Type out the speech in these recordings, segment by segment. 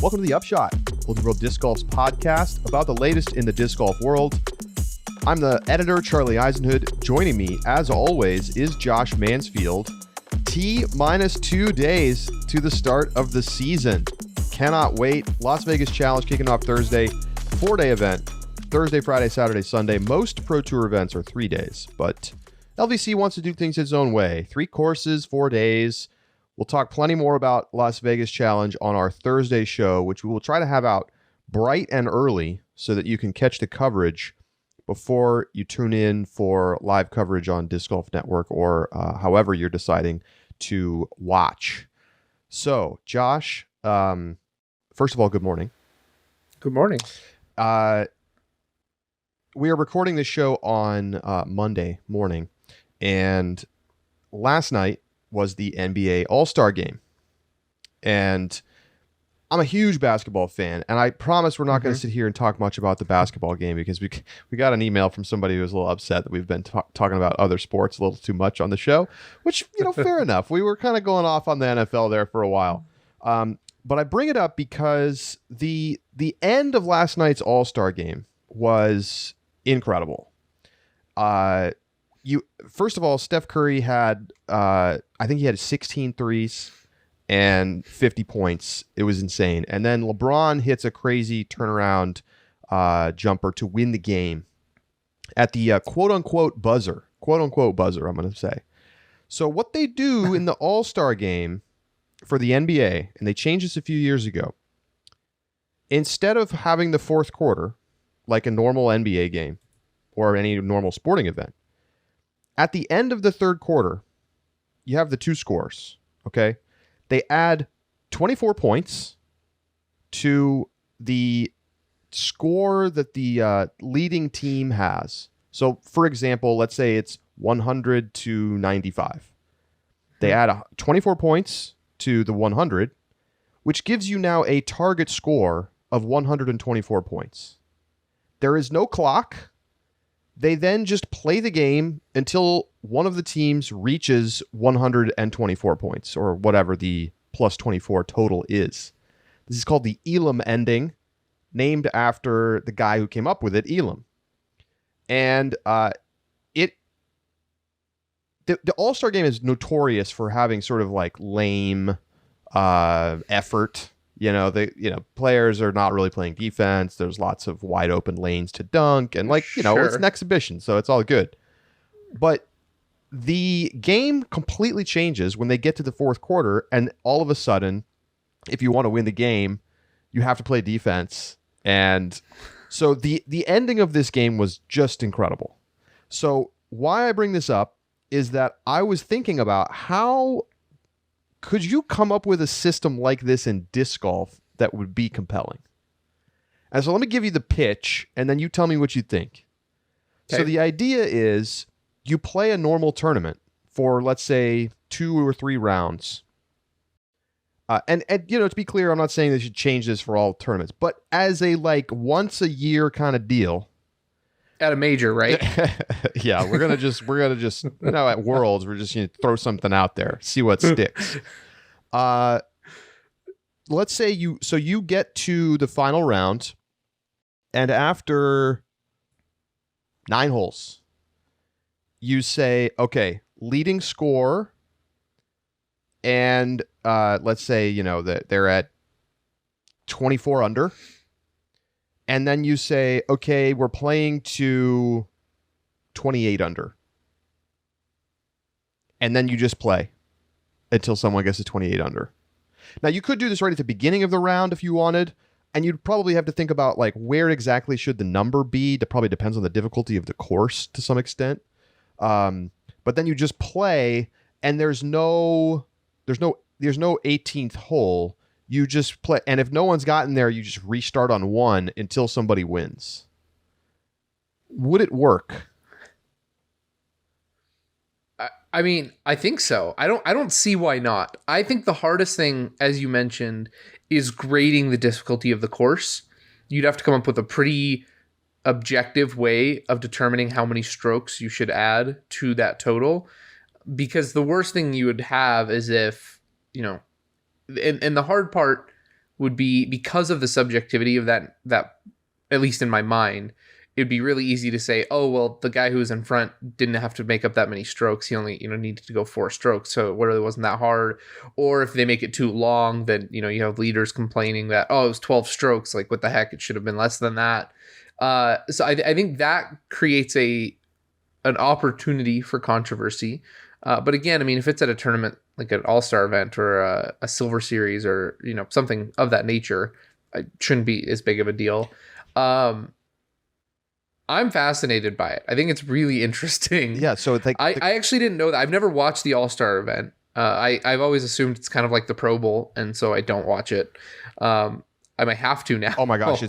Welcome to the Upshot, Old World Disc Golf's podcast about the latest in the disc golf world. I'm the editor, Charlie Eisenhood. Joining me, as always, is Josh Mansfield. T-2 days to the start of the season. Cannot wait. Las Vegas Challenge kicking off Thursday. 4-day event. Thursday, Friday, Saturday, Sunday. Most Pro Tour events are 3 days, but LVC wants to do things its own way. 3 courses, 4 days. We'll talk plenty more about Las Vegas Challenge on our Thursday show, which we will try to have out bright and early so that you can catch the coverage before you tune in for live coverage on Disc Golf Network or however you're deciding to watch. So, Josh, first of all, good morning. Good morning. We are recording this show on Monday morning, and last night was the NBA All-Star Game. And I'm a huge basketball fan, and I promise we're not going to sit here and talk much about the basketball game because we got an email from somebody who was a little upset that we've been talking about other sports a little too much on the show, which, fair enough. We were kind of going off on the NFL there for a while. But I bring it up because the end of last night's All-Star Game was incredible. First of all, Steph Curry had, I think he had 16 threes and 50 points. It was insane. And then LeBron hits a crazy turnaround jumper to win the game at the quote-unquote buzzer. Quote-unquote buzzer, I'm going to say. So what they do in the All-Star Game for the NBA, and they changed this a few years ago, instead of having the fourth quarter, like a normal NBA game or any normal sporting event, at the end of the third quarter, you have the 2 scores, okay? They add 24 points to the score that the leading team has. So, for example, let's say it's 100 to 95. They add 24 points to the 100, which gives you now a target score of 124 points. There is no clock. They then just play the game until one of the teams reaches 124 points or whatever the plus 24 total is. This is called the Elam ending, named after the guy who came up with it, Elam. And the All-Star Game is notorious for having sort of like lame effort. Players are not really playing defense. There's lots of wide open lanes to dunk. And it's an exhibition, so it's all good. But the game completely changes when they get to the fourth quarter. And all of a sudden, if you want to win the game, you have to play defense. And so the ending of this game was just incredible. So why I bring this up is that I was thinking about how could you come up with a system like this in disc golf that would be compelling? And so let me give you the pitch, and then you tell me what you think. Okay. So the idea is you play a normal tournament for, let's say, 2 or 3 rounds. And to be clear, I'm not saying they should change this for all tournaments, but as a once a year kind of deal. At a major, right? Yeah, we're gonna just at Worlds we're just throw something out there, see what sticks. Let's say you get to the final round, and after 9 holes, you say, okay, leading score, and let's say that they're at 24 under. And then you say, okay, we're playing to 28 under. And then you just play until someone gets to 28 under. Now, you could do this right at the beginning of the round if you wanted, and you'd probably have to think about where exactly should the number be. That probably depends on the difficulty of the course to some extent. But then you just play, and there's no 18th hole. You just play, and if no one's gotten there, you just restart on 1 until somebody wins. Would it work? I mean, I think so. I don't see why not. I think the hardest thing, as you mentioned, is grading the difficulty of the course. You'd have to come up with a pretty objective way of determining how many strokes you should add to that total. Because the worst thing you would have is if, and the hard part would be because of the subjectivity of that, at least in my mind, it'd be really easy to say, oh, well, the guy who was in front didn't have to make up that many strokes. He only, needed to go 4 strokes. So it really wasn't that hard. Or if they make it too long, then, you have leaders complaining that, oh, it was 12 strokes. Like, what the heck? It should have been less than that. So I think that creates an opportunity for controversy. But again, I mean, if it's at a tournament, like an all-star event or a silver series or, something of that nature, it shouldn't be as big of a deal. I'm fascinated by it. I think it's really interesting. Yeah. So I actually didn't know that. I've never watched the All-Star event. I've always assumed it's kind of like the Pro Bowl, and so I don't watch it. I might have to now. Oh my gosh,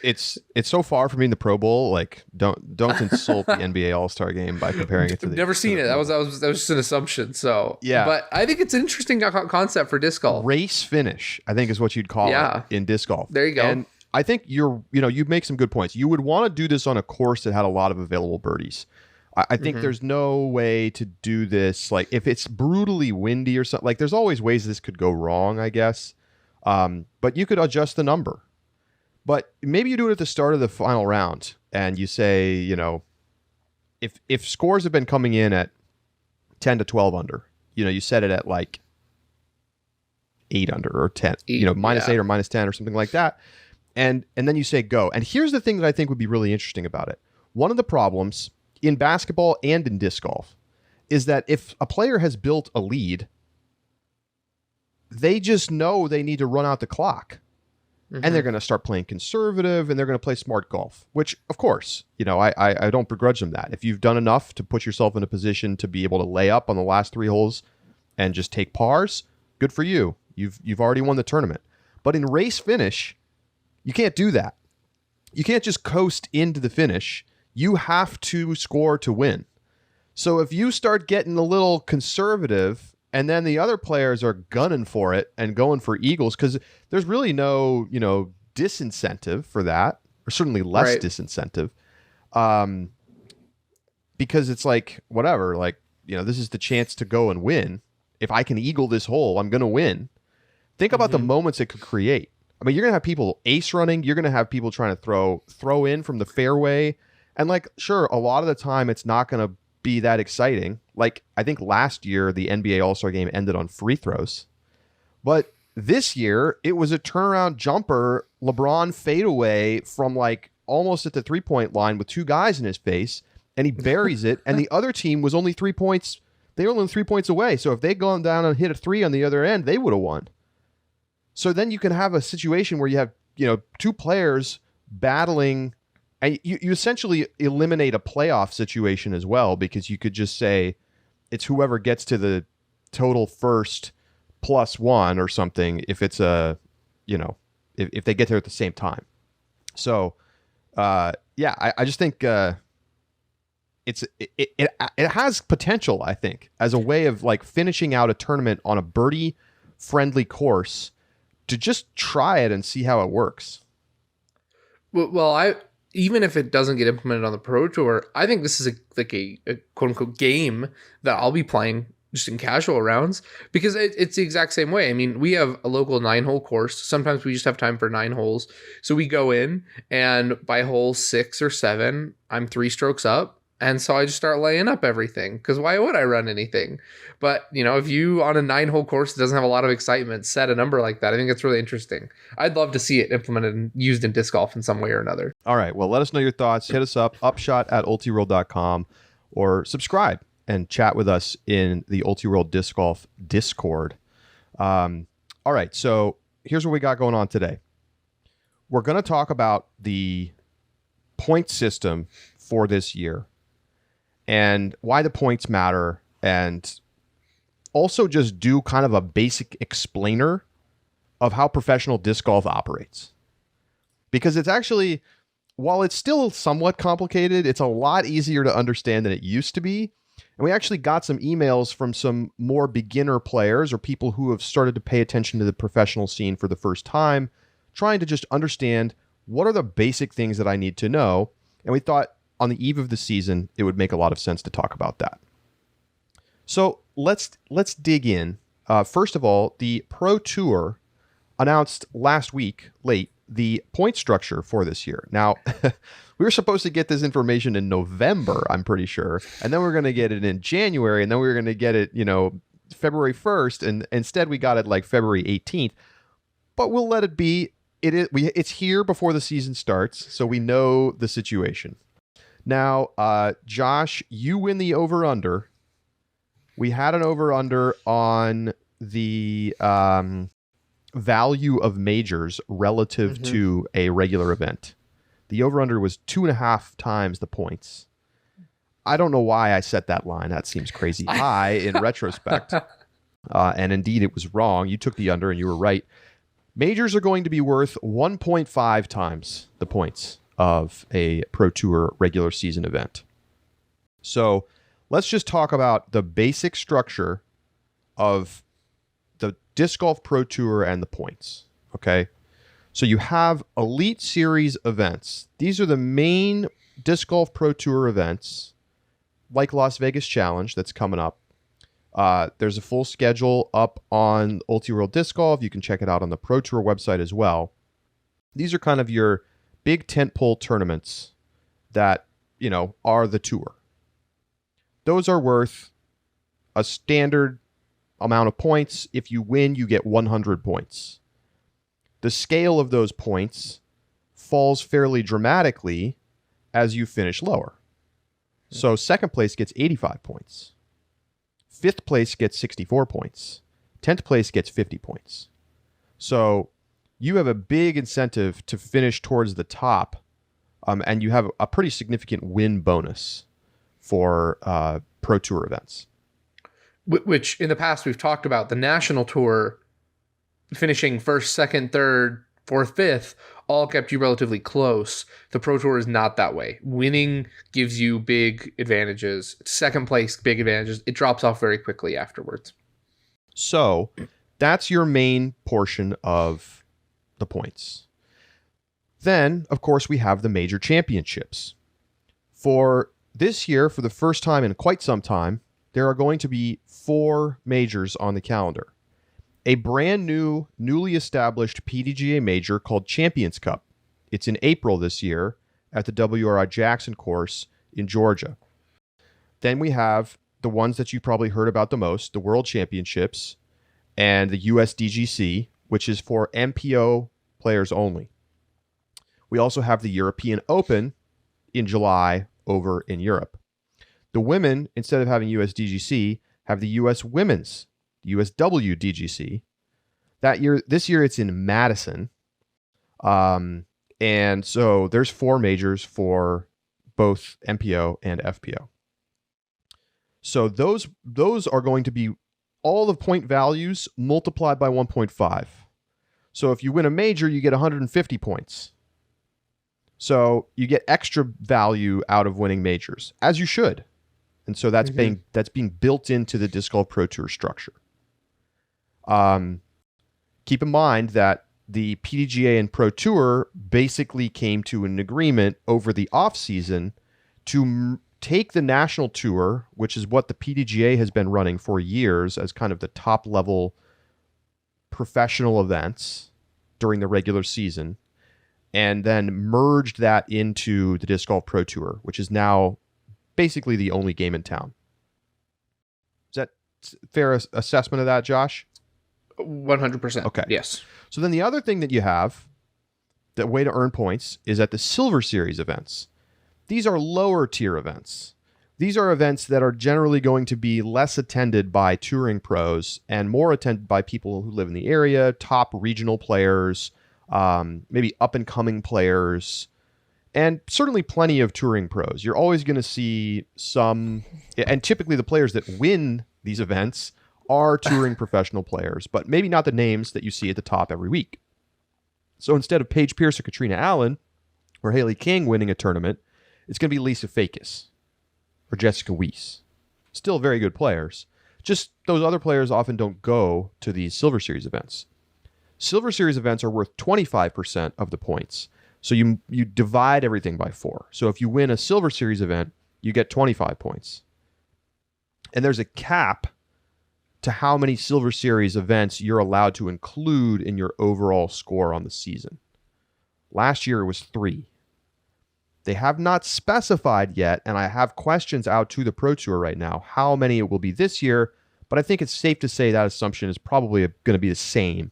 it's so far from being the Pro Bowl. Like, don't insult the NBA All-Star game by comparing it to the. Never seen it. That was just an assumption. So yeah, but I think it's an interesting concept for disc golf. Race finish, I think, is what you'd call it in disc golf. There you go. And I think you make some good points. You would want to do this on a course that had a lot of available birdies. I think there's no way to do this. Like, if it's brutally windy or something, like, there's always ways this could go wrong, I guess. But you could adjust the number. But maybe you do it at the start of the final round and you say, if scores have been coming in at 10 to 12 under, you set it at like 8 under or 10, minus 8 or minus 10 or something like that. And then you say go. And here's the thing that I think would be really interesting about it. One of the problems in basketball and in disc golf is that if a player has built a lead, they just know they need to run out the clock. Mm-hmm. And they're going to start playing conservative and they're going to play smart golf, which, of course, I don't begrudge them that. If you've done enough to put yourself in a position to be able to lay up on the last 3 holes and just take pars, good for you. You've already won the tournament. But in race finish, you can't do that. You can't just coast into the finish. You have to score to win. So if you start getting a little conservative and then the other players are gunning for it and going for eagles, because there's really no, disincentive for that, or certainly less disincentive, because it's like, whatever, like, this is the chance to go and win. If I can eagle this hole, I'm going to win. Think about the moments it could create. I mean, you're going to have people ace running. You're going to have people trying to throw in from the fairway. And like, sure, a lot of the time it's not going to be that exciting. Like, I think last year the NBA All-Star game ended on free throws. But this year it was a turnaround jumper, LeBron fadeaway from like almost at the 3-point line with 2 guys in his face, and he buries it. And the other team was only 3 points. They were only 3 points away. So if they'd gone down and hit a 3 on the other end, they would have won. So then you can have a situation where you have, 2 players battling, and you essentially eliminate a playoff situation as well, because you could just say it's whoever gets to the total first +1 or something if it's if they get there at the same time. So, I just think it has potential, I think, as a way of like finishing out a tournament on a birdie-friendly course, to just try it and see how it works. Well, even if it doesn't get implemented on the Pro Tour, I think this is a quote unquote game that I'll be playing just in casual rounds, because it's the exact same way. I mean, we have a local 9-hole course. Sometimes we just have time for 9 holes. So we go in, and by hole 6 or 7, I'm 3 strokes up. And so I just start laying up everything, because why would I run anything? But, if you on a 9-hole course that doesn't have a lot of excitement set a number like that, I think it's really interesting. I'd love to see it implemented and used in disc golf in some way or another. All right. Well, let us know your thoughts. Hit us up, upshot@ultiworld.com, or subscribe and chat with us in the Ultiworld Disc Golf Discord. All right. So here's what we got going on today. We're going to talk about the point system for this year, and why the points matter, and also just do kind of a basic explainer of how professional disc golf operates. Because it's actually, while it's still somewhat complicated, it's a lot easier to understand than it used to be. And we actually got some emails from some more beginner players or people who have started to pay attention to the professional scene for the first time, trying to just understand what are the basic things that I need to know. And we thought, on the eve of the season, it would make a lot of sense to talk about that. So let's dig in. First of all, the Pro Tour announced last week, late, the point structure for this year. Now, we were supposed to get this information in November, I'm pretty sure, and then we are going to get it in January, and then we were going to get it, February 1st, and instead we got it like February 18th. But we'll let it be. It's here before the season starts, so we know the situation. Now, Josh, you win the over-under. We had an over-under on the value of majors relative to a regular event. The over-under was 2.5 times the points. I don't know why I set that line. That seems crazy high in retrospect. And indeed, it was wrong. You took the under and you were right. Majors are going to be worth 1.5 times the points of a Pro Tour regular season event. So let's just talk about the basic structure of the Disc Golf Pro Tour and the points. Okay. So you have Elite Series events. These are the main Disc Golf Pro Tour events, like Las Vegas Challenge that's coming up. There's a full schedule up on Ulti World Disc Golf. You can check it out on the Pro Tour website as well. These are kind of your big tentpole tournaments that, are the tour. Those are worth a standard amount of points. If you win, you get 100 points. The scale of those points falls fairly dramatically as you finish lower. So second place gets 85 points. Fifth place gets 64 points. 10th place gets 50 points. So you have a big incentive to finish towards the top, and you have a pretty significant win bonus for Pro Tour events. Which in the past we've talked about the national tour finishing first, second, third, fourth, fifth, all kept you relatively close. The Pro Tour is not that way. Winning gives you big advantages. Second place, big advantages. It drops off very quickly afterwards. So that's your main portion of the points. Then, of course, we have the major championships. For this year, for the first time in quite some time, there are going to be 4 majors on the calendar. A brand new, newly established PDGA major called Champions Cup. It's in April this year at the WRI Jackson course in Georgia. Then we have the ones that you probably heard about the most, the World Championships and the USDGC, which is for MPO players only. We also have the European Open in July over in Europe. The women, instead of having USDGC, have the US Women's USWDGC. This year it's in Madison. And so there's 4 majors for both MPO and FPO. So those are going to be all the point values multiplied by 1.5. So if you win a major, you get 150 points. So you get extra value out of winning majors, as you should. And so that's being built into the Disc Golf Pro Tour structure. Keep in mind that the PDGA and Pro Tour basically came to an agreement over the off-season to take the national tour, which is what the PDGA has been running for years as kind of the top-level professional events during the regular season, and then merged that into the Disc Golf Pro Tour, which is now basically the only game in town. Is that fair assessment of that, Josh? 100%. Okay. Yes. So then the other thing that you have, the way to earn points, is at the Silver Series events. These are lower tier events. These are events that are generally going to be less attended by touring pros and more attended by people who live in the area, top regional players, maybe up-and-coming players, and certainly plenty of touring pros. You're always going to see some, and typically the players that win these events are touring professional players, but maybe not the names that you see at the top every week. So instead of Paige Pierce or Katrina Allen or Haley King winning a tournament, it's going to be Lisa Fakis or Jessica Weiss. Still very good players. Just those other players often don't go to these Silver Series events. Silver Series events are worth 25% of the points. So you divide everything by 4. So if you win a Silver Series event, you get 25 points. And there's a cap to how many Silver Series events you're allowed to include in your overall score on the season. Last year it was 3. They have not specified yet, and I have questions out to the Pro Tour right now, how many it will be this year, but I think it's safe to say that assumption is probably going to be the same,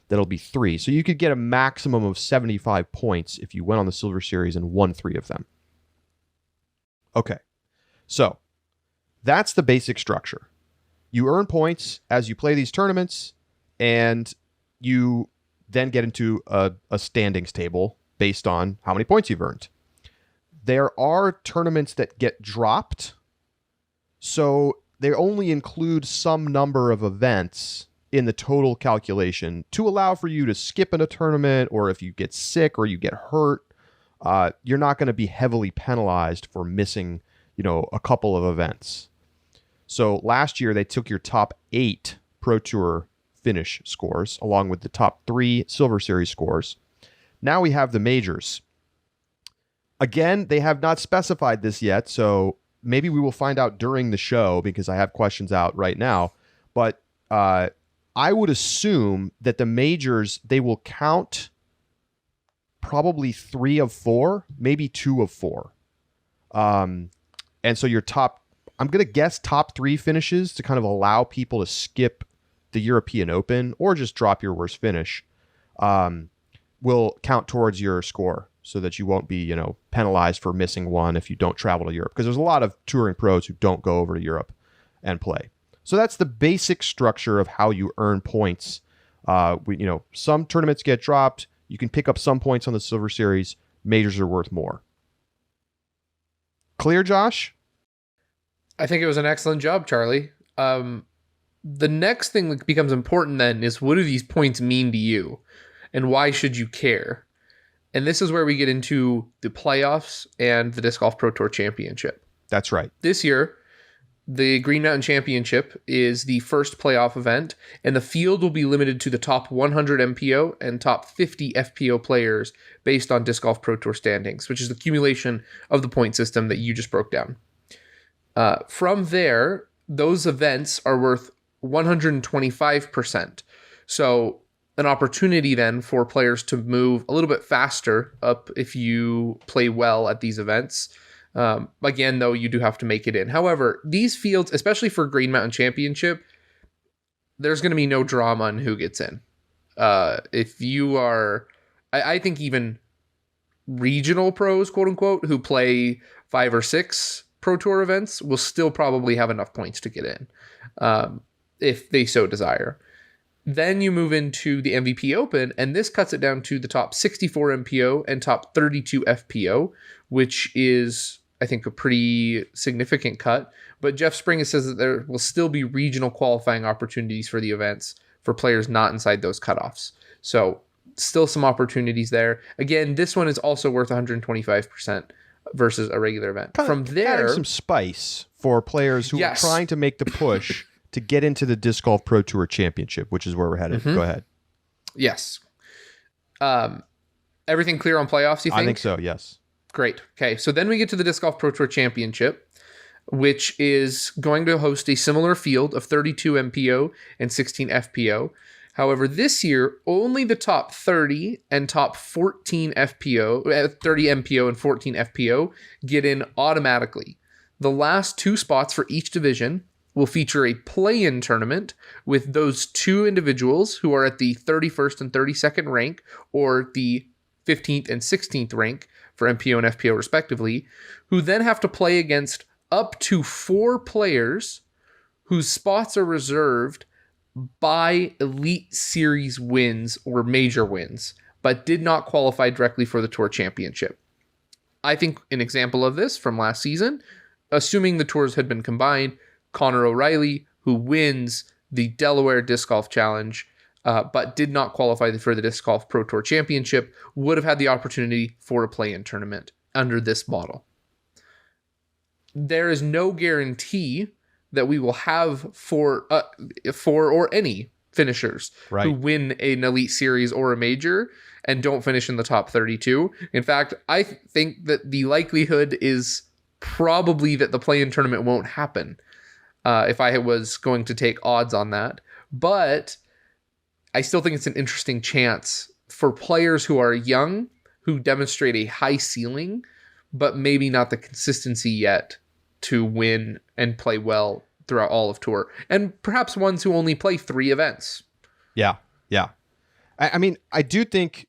that it'll be 3. So you could get a maximum of 75 points if you went on the Silver Series and won 3 of them. Okay, so that's the basic structure. You earn points as you play these tournaments, and you then get into a standings table based on how many points you've earned. There are tournaments that get dropped, so they only include some number of events in the total calculation to allow for you to skip in a tournament, or if you get sick or you get hurt, you're not going to be heavily penalized for missing, a couple of events. So last year they took your top 8 Pro Tour finish scores along with the top 3 Silver Series scores. Now we have the majors. Again, they have not specified this yet, so maybe we will find out during the show because I have questions out right now. But I would assume that the majors, they will count probably 3 of 4, maybe 2 of 4. And so your top, I'm going to guess top 3 finishes to kind of allow people to skip the European Open or just drop your worst finish will count towards your score, so that you won't be, penalized for missing one if you don't travel to Europe. Because there's a lot of touring pros who don't go over to Europe and play. So that's the basic structure of how you earn points. Some tournaments get dropped. You can pick up some points on the Silver Series. Majors are worth more. Clear, Josh? I think it was an excellent job, Charlie. The next thing that becomes important then is, what do these points mean to you? And why should you care? And this is where we get into the playoffs and the Disc Golf Pro Tour Championship. That's right. This year, the Green Mountain Championship is the first playoff event, and the field will be limited to the top 100 MPO and top 50 FPO players based on Disc Golf Pro Tour standings, which is the accumulation of the point system that you just broke down. From there, those events are worth 125%. So an opportunity then for players to move a little bit faster up if you play well at these events. Again, though, you do have to make it in. However, these fields, especially for Green Mountain Championship, there's going to be no drama on who gets in. If you are, I think even regional pros, quote unquote, who play 5 or 6 Pro Tour events will still probably have enough points to get in if they so desire. Then you move into the MVP Open, and this cuts it down to the top 64 MPO and top 32 FPO, which is, I think, a pretty significant cut. But Jeff Spring says that there will still be regional qualifying opportunities for the events for players not inside those cutoffs. So still some opportunities there. Again, this one is also worth 125% versus a regular event. From there, adding some spice for players who are trying to make the push to get into the Disc Golf Pro Tour Championship, which is where we're headed. Go ahead. Yes. Everything clear on playoffs, you think? I think so, yes. Great. Okay, so then we get to the Disc Golf Pro Tour Championship, which is going to host a similar field of 32 MPO and 16 FPO. However, this year, only the top 30 and top 14 FPO, 30 MPO and 14 FPO get in automatically. The last 2 spots for each division will feature a play-in tournament with those 2 individuals who are at the 31st and 32nd rank, or the 15th and 16th rank for MPO and FPO respectively, who then have to play against up to 4 players whose spots are reserved by Elite Series wins or major wins, but did not qualify directly for the Tour Championship. I think an example of this from last season, assuming the tours had been combined, Connor O'Reilly, who wins the Delaware Disc Golf Challenge, but did not qualify for the Disc Golf Pro Tour Championship, would have had the opportunity for a play-in tournament under this model. There is no guarantee that we will have for or any finishers who win an Elite Series or a major and don't finish in the top 32. In fact, I think that the likelihood is probably that the play-in tournament won't happen. if I was going to take odds on that. But I still think it's an interesting chance for players who are young, who demonstrate a high ceiling, but maybe not the consistency yet to win and play well throughout all of tour. And perhaps ones who only play 3 events. Yeah. I mean, I do think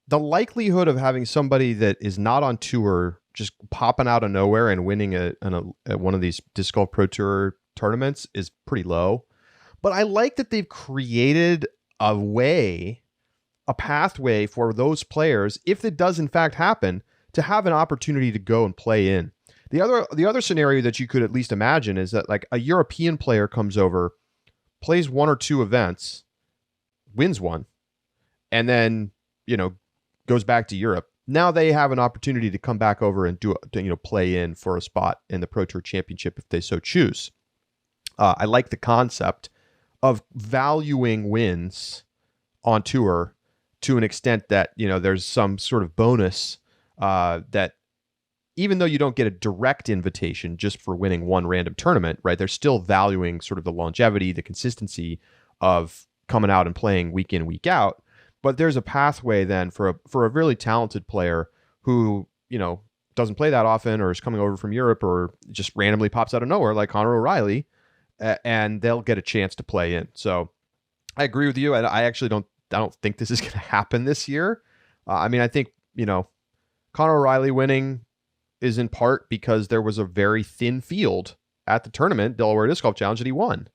the likelihood of having somebody that is not on tour just popping out of nowhere and winning at one of these Disc Golf Pro Tour tournaments is pretty low. But I like that they've created a pathway for those players, if it does in fact happen, to have an opportunity to go and play in. The other scenario that you could at least imagine is that like a European player comes over, plays 1 or 2 events, wins one, and then, goes back to Europe. Now they have an opportunity to come back over and play in for a spot in the Pro Tour Championship if they so choose. I like the concept of valuing wins on tour to an extent that, there's some sort of bonus that even though you don't get a direct invitation just for winning one random tournament, right? They're still valuing sort of the longevity, the consistency of coming out and playing week in, week out. But there's a pathway then for a really talented player who, doesn't play that often or is coming over from Europe or just randomly pops out of nowhere like Conor O'Reilly, and they'll get a chance to play in. So I agree with you. I actually don't think this is going to happen this year. I mean, I think, Conor O'Reilly winning is in part because there was a very thin field at the tournament, Delaware Disc Golf Challenge, that he won.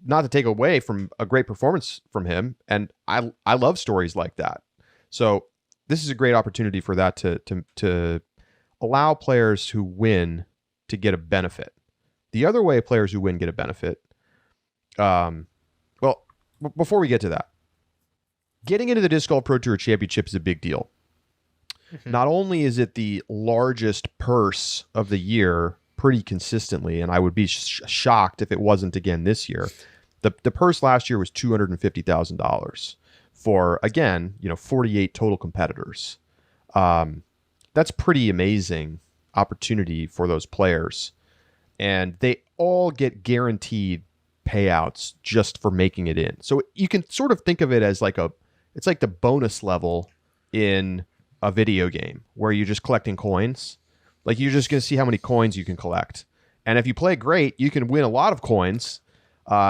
Not to take away from a great performance from him. And I love stories like that. So this is a great opportunity for that to allow players who win to get a benefit. The other way players who win get a benefit. Well, before we get to that, getting into the Disc Golf Pro Tour Championship is a big deal. Mm-hmm. Not only is it the largest purse of the year pretty consistently, and I would be shocked if it wasn't again this year. The purse last year was $250,000 for, again, 48 total competitors. That's pretty amazing opportunity for those players. And they all get guaranteed payouts just for making it in. So you can sort of think of it as it's like the bonus level in a video game where you're just collecting coins. Like you're just going to see how many coins you can collect. And if you play great, you can win a lot of coins,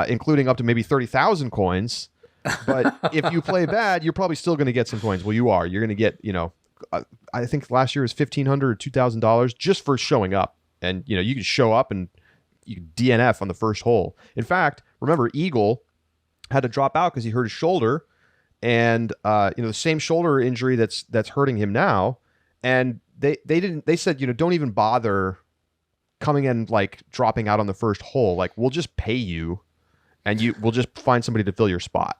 including up to maybe 30,000 coins. But if you play bad, you're probably still going to get some coins. Well, you are. You're going to get, I think last year was $1,500 or $2,000 just for showing up. And, you can show up and you can DNF on the first hole. In fact, remember, Eagle had to drop out because he hurt his shoulder. And, the same shoulder injury that's hurting him now. And they said, don't even bother coming in, like dropping out on the first hole. Like, we'll just pay you and we'll just find somebody to fill your spot.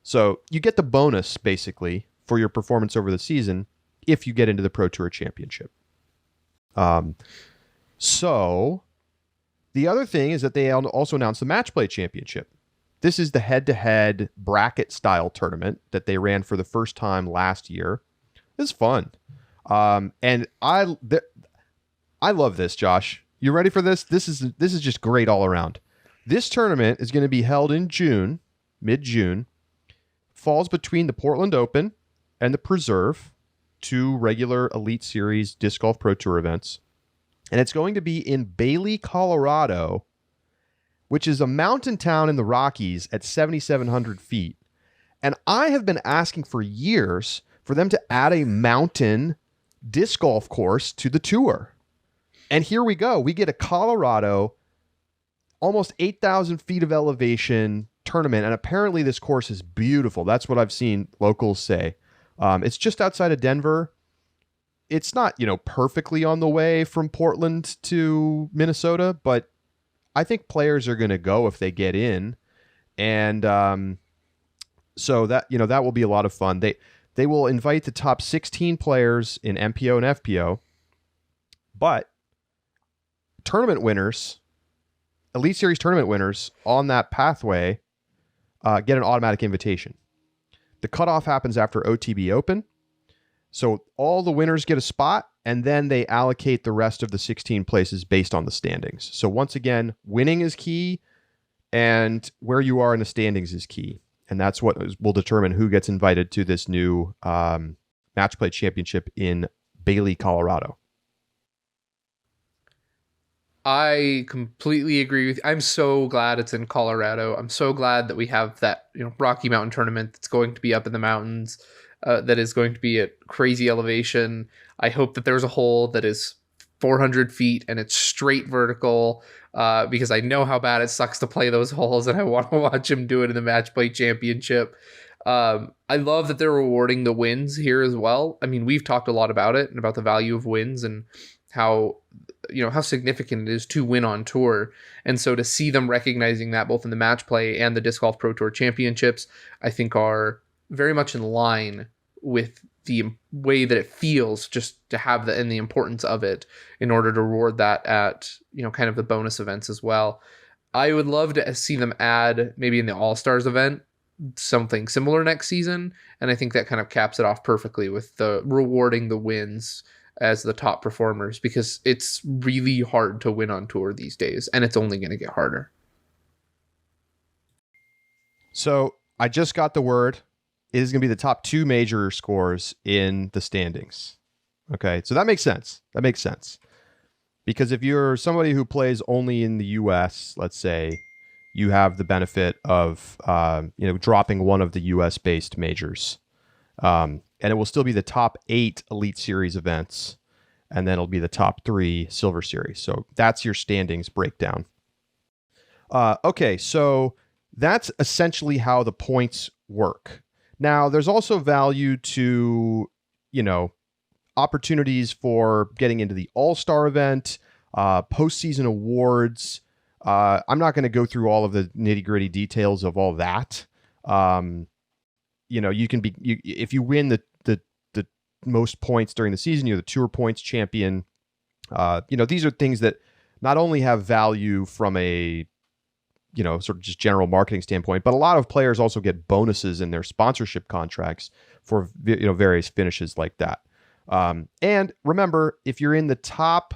So you get the bonus basically for your performance over the season if you get into the Pro Tour Championship. So the other thing is that they also announced the Match Play Championship. This is the head-to-head bracket style tournament that they ran for the first time last year. It's fun. And I love this, Josh. You ready for this? This is just great all around. This tournament is going to be held in June, mid-June. Falls between the Portland Open and the Preserve, 2 regular Elite Series Disc Golf Pro Tour events. And it's going to be in Bailey, Colorado, which is a mountain town in the Rockies at 7,700 feet. And I have been asking for years for them to add a mountain disc golf course to the tour. And here we go. We get a Colorado, almost 8,000 feet of elevation tournament. And apparently this course is beautiful. That's what I've seen locals say. It's just outside of Denver. It's not, perfectly on the way from Portland to Minnesota, but I think players are going to go if they get in. And so that, that will be a lot of fun. They will invite the top 16 players in MPO and FPO, but tournament winners, Elite Series tournament winners on that pathway get an automatic invitation. The cutoff happens after OTB Open. So all the winners get a spot, and then they allocate the rest of the 16 places based on the standings. So once again, winning is key, and where you are in the standings is key. And that's what will determine who gets invited to this new match play championship in Bailey, Colorado. I completely agree with you. I'm so glad it's in Colorado. I'm so glad that we have that, Rocky Mountain tournament that's going to be up in the mountains, that is going to be at crazy elevation. I hope that there's a hole that is 400 feet and it's straight vertical, because I know how bad it sucks to play those holes, and I want to watch him do it in the match play championship. I love that they're rewarding the wins here as well. I mean, we've talked a lot about it and about the value of wins and how significant it is to win on tour. And so to see them recognizing that both in the match play and the Disc Golf Pro Tour Championships, I think are very much in line with the way that it feels just to have that and the importance of it in order to reward that at, kind of the bonus events as well. I would love to see them add maybe in the All-Stars event something similar next season. And I think that kind of caps it off perfectly with the rewarding the wins as the top performers, because it's really hard to win on tour these days, and it's only going to get harder. So I just got the word. It is going to be the top 2 major scores in the standings. Okay, so that makes sense. Because if you're somebody who plays only in the U.S., let's say, you have the benefit of dropping one of the U.S.-based majors. And it will still be the top 8 Elite Series events, and then it'll be the top 3 Silver Series. So that's your standings breakdown. Okay, so that's essentially how the points work. Now, there's also value to, opportunities for getting into the All-Star event, postseason awards. I'm not going to go through all of the nitty-gritty details of all that. You can be, if you win the most points during the season, you're the tour points champion. These are things that not only have value from a, sort of just general marketing standpoint, but a lot of players also get bonuses in their sponsorship contracts for, various finishes like that. And remember, if you're in the top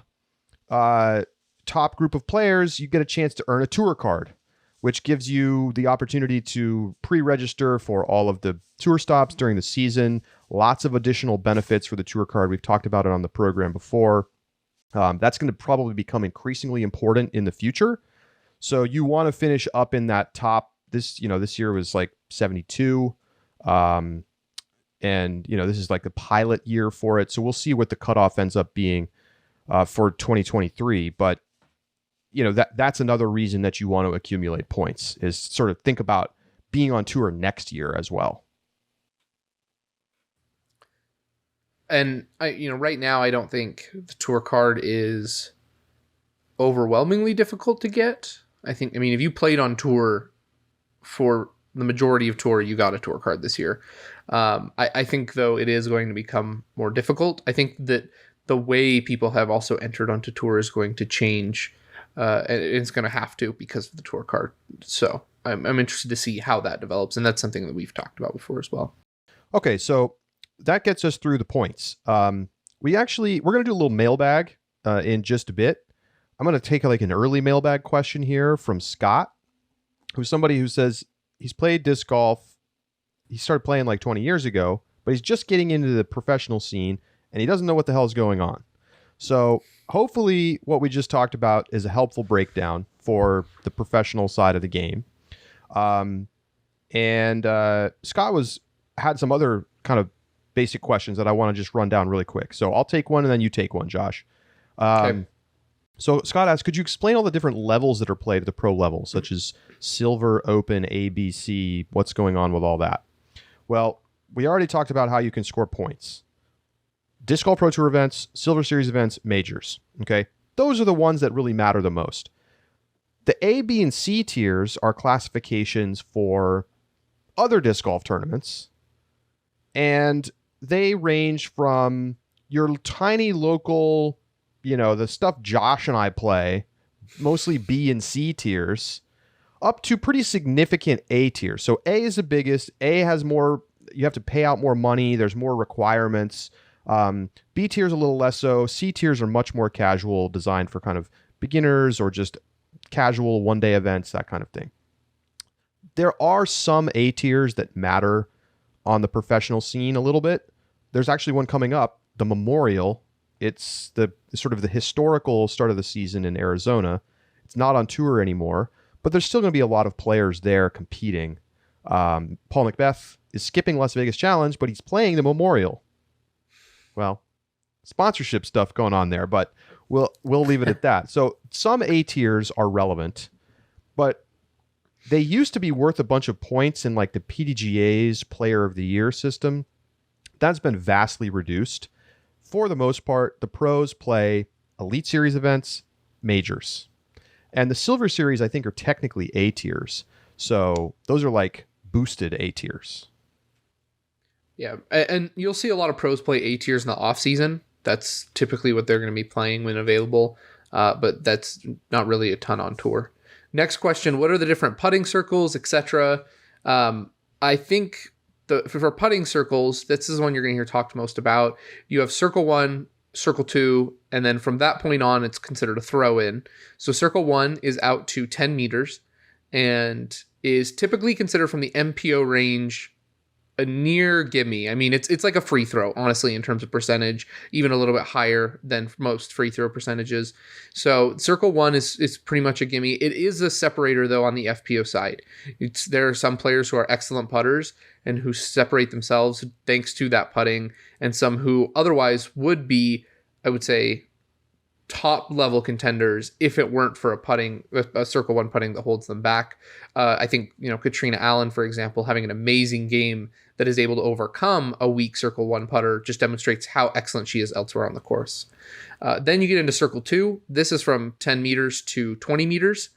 group of players, you get a chance to earn a tour card, which gives you the opportunity to pre-register for all of the tour stops during the season. Lots of additional benefits for the tour card. We've talked about it on the program before. That's going to probably become increasingly important in the future. So you want to finish up in that top. This year was like 72. And, this is like the pilot year for it. So we'll see what the cutoff ends up being for 2023. But that's another reason that you want to accumulate points, is sort of think about being on tour next year as well. And right now, I don't think the tour card is overwhelmingly difficult to get. If you played on tour for the majority of tour, you got a tour card this year. I think, though, it is going to become more difficult. I think that the way people have also entered onto tour is going to change. And it's going to have to, because of the tour card. So I'm interested to see how that develops. And that's something that we've talked about before as well. Okay, so that gets us through the points. We're going to do a little mailbag in just a bit. I'm going to take an early mailbag question here from Scott, who's somebody who says he's played disc golf. He started playing like 20 years ago, but he's just getting into the professional scene and he doesn't know what the hell is going on. So hopefully what we just talked about is a helpful breakdown for the professional side of the game. And Scott had some other kind of basic questions that I want to just run down really quick. So I'll take one and then you take one, Josh. Okay. So Scott asks, could you explain all the different levels that are played at the pro level, such as Silver, Open, ABC? What's going on with all that? Well, we already talked about how you can score points. Disc Golf Pro Tour events, Silver Series events, majors. Okay, those are the ones that really matter the most. The A, B, and C tiers are classifications for other disc golf tournaments, and they range from your tiny local, the stuff Josh and I play, mostly B and C tiers, up to pretty significant A tier. So A is the biggest. A has more, you have to pay out more money. There's more requirements. B tier is a little less so. C tiers are much more casual, designed for kind of beginners or just casual one-day events, that kind of thing. There are some A tiers that matter on the professional scene a little bit. There's actually one coming up, the Memorial. It's the sort of the historical start of the season in Arizona. It's not on tour anymore, but there's still going to be a lot of players there competing. Paul Macbeth is skipping Las Vegas Challenge, but he's playing the Memorial. Well, sponsorship stuff going on there, but we'll leave it at that. So some A tiers are relevant, but they used to be worth a bunch of points in like the PDGA's Player of the Year system. That's been vastly reduced. For the most part, the pros play Elite Series events, majors. And the Silver Series, I think, are technically A tiers. So those are like boosted A tiers. Yeah, and you'll see a lot of pros play A tiers in the off season. That's typically what they're going to be playing when available, but that's not really a ton on tour. Next question: what are the different putting circles, etc.? I think for putting circles, this is one you're going to hear talked most about. You have Circle 1, Circle 2, and then from that point on, it's considered a throw-in. So Circle 1 is out to 10 meters and is typically considered from the MPO range a near gimme. I mean, it's like a free throw, honestly, in terms of percentage, even a little bit higher than most free throw percentages. So Circle 1 is pretty much a gimme. It is a separator, though, on the FPO side. There are some players who are excellent putters and who separate themselves thanks to that putting, and some who otherwise would be, I would say, top level contenders if it weren't for a Circle 1 putting that holds them back. I think, Katrina Allen, for example, having an amazing game that is able to overcome a weak Circle 1 putter just demonstrates how excellent she is elsewhere on the course. Then you get into Circle 2. This is from 10 meters to 20 meters.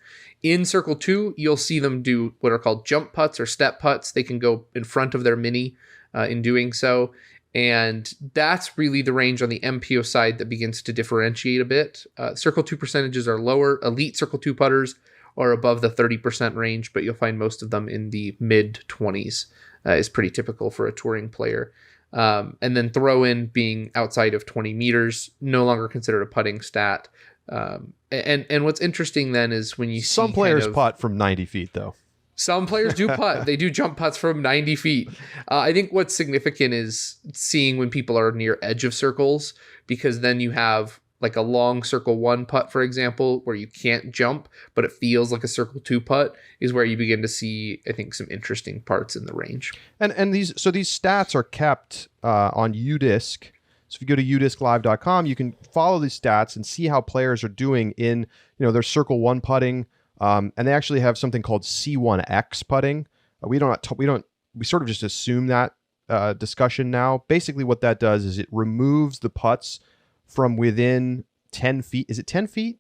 In Circle 2, you'll see them do what are called jump putts or step putts. They can go in front of their mini in doing so. And that's really the range on the MPO side that begins to differentiate a bit. Circle 2 percentages are lower. Elite Circle 2 putters are above the 30% range, but you'll find most of them in the mid-20s is pretty typical for a touring player. And then throw-in being outside of 20 meters, no longer considered a putting stat. And what's interesting then is when you see some players putt from 90 feet, though. Some players do putt. They do jump putts from 90 feet. I think what's significant is seeing when people are near edge of circles, because then you have like a long Circle 1 putt, for example, where you can't jump, but it feels like a Circle 2 putt, is where you begin to see, I think, some interesting parts in the range. And these stats are kept on UDisc. So if you go to udisclive.com, you can follow these stats and see how players are doing in their Circle 1 putting. And they actually have something called C1X putting. We sort of just assume that discussion now. Basically what that does is it removes the putts from within 10 feet. Is it 10 feet?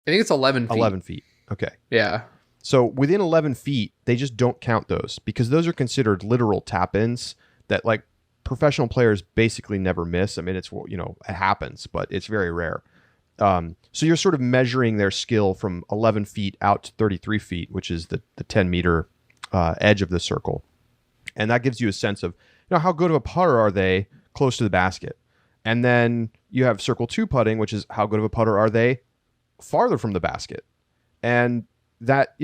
I think it's 11 feet. 11 feet. Okay. Yeah. So within 11 feet, they just don't count those because those are considered literal tap-ins that like professional players basically never miss. I mean, it's, it happens, but it's very rare. So you're sort of measuring their skill from 11 feet out to 33 feet, which is the 10 meter edge of the circle. And that gives you a sense of how good of a putter are they close to the basket. And then you have Circle 2 putting, which is how good of a putter are they farther from the basket. And that,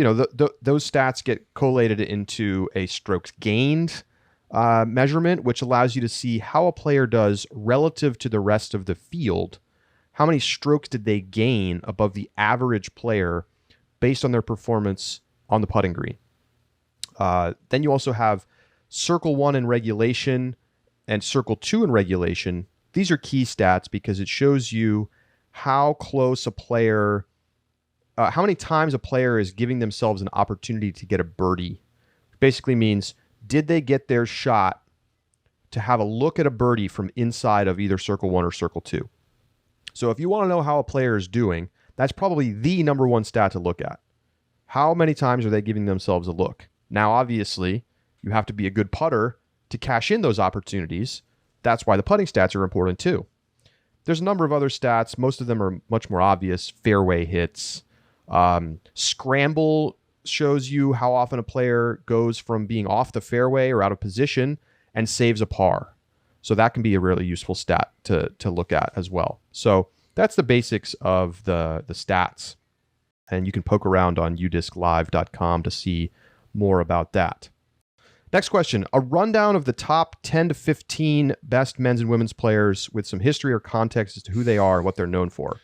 those stats get collated into a strokes gained measurement, which allows you to see how a player does relative to the rest of the field. How many strokes did they gain above the average player based on their performance on the putting green? Then you also have Circle 1 in regulation and Circle 2 in regulation. These are key stats because it shows you how close a player, how many times a player is giving themselves an opportunity to get a birdie. Basically means, did they get their shot to have a look at a birdie from inside of either Circle 1 or Circle 2? So if you want to know how a player is doing, that's probably the number one stat to look at. How many times are they giving themselves a look? Now, obviously, you have to be a good putter to cash in those opportunities. That's why the putting stats are important too. There's a number of other stats. Most of them are much more obvious. Fairway hits. Scramble shows you how often a player goes from being off the fairway or out of position and saves a par. So that can be a really useful stat to look at as well. So that's the basics of the stats. And you can poke around on udisclive.com to see more about that. Next question, a rundown of the top 10 to 15 best men's and women's players with some history or context as to who they are and what they're known for.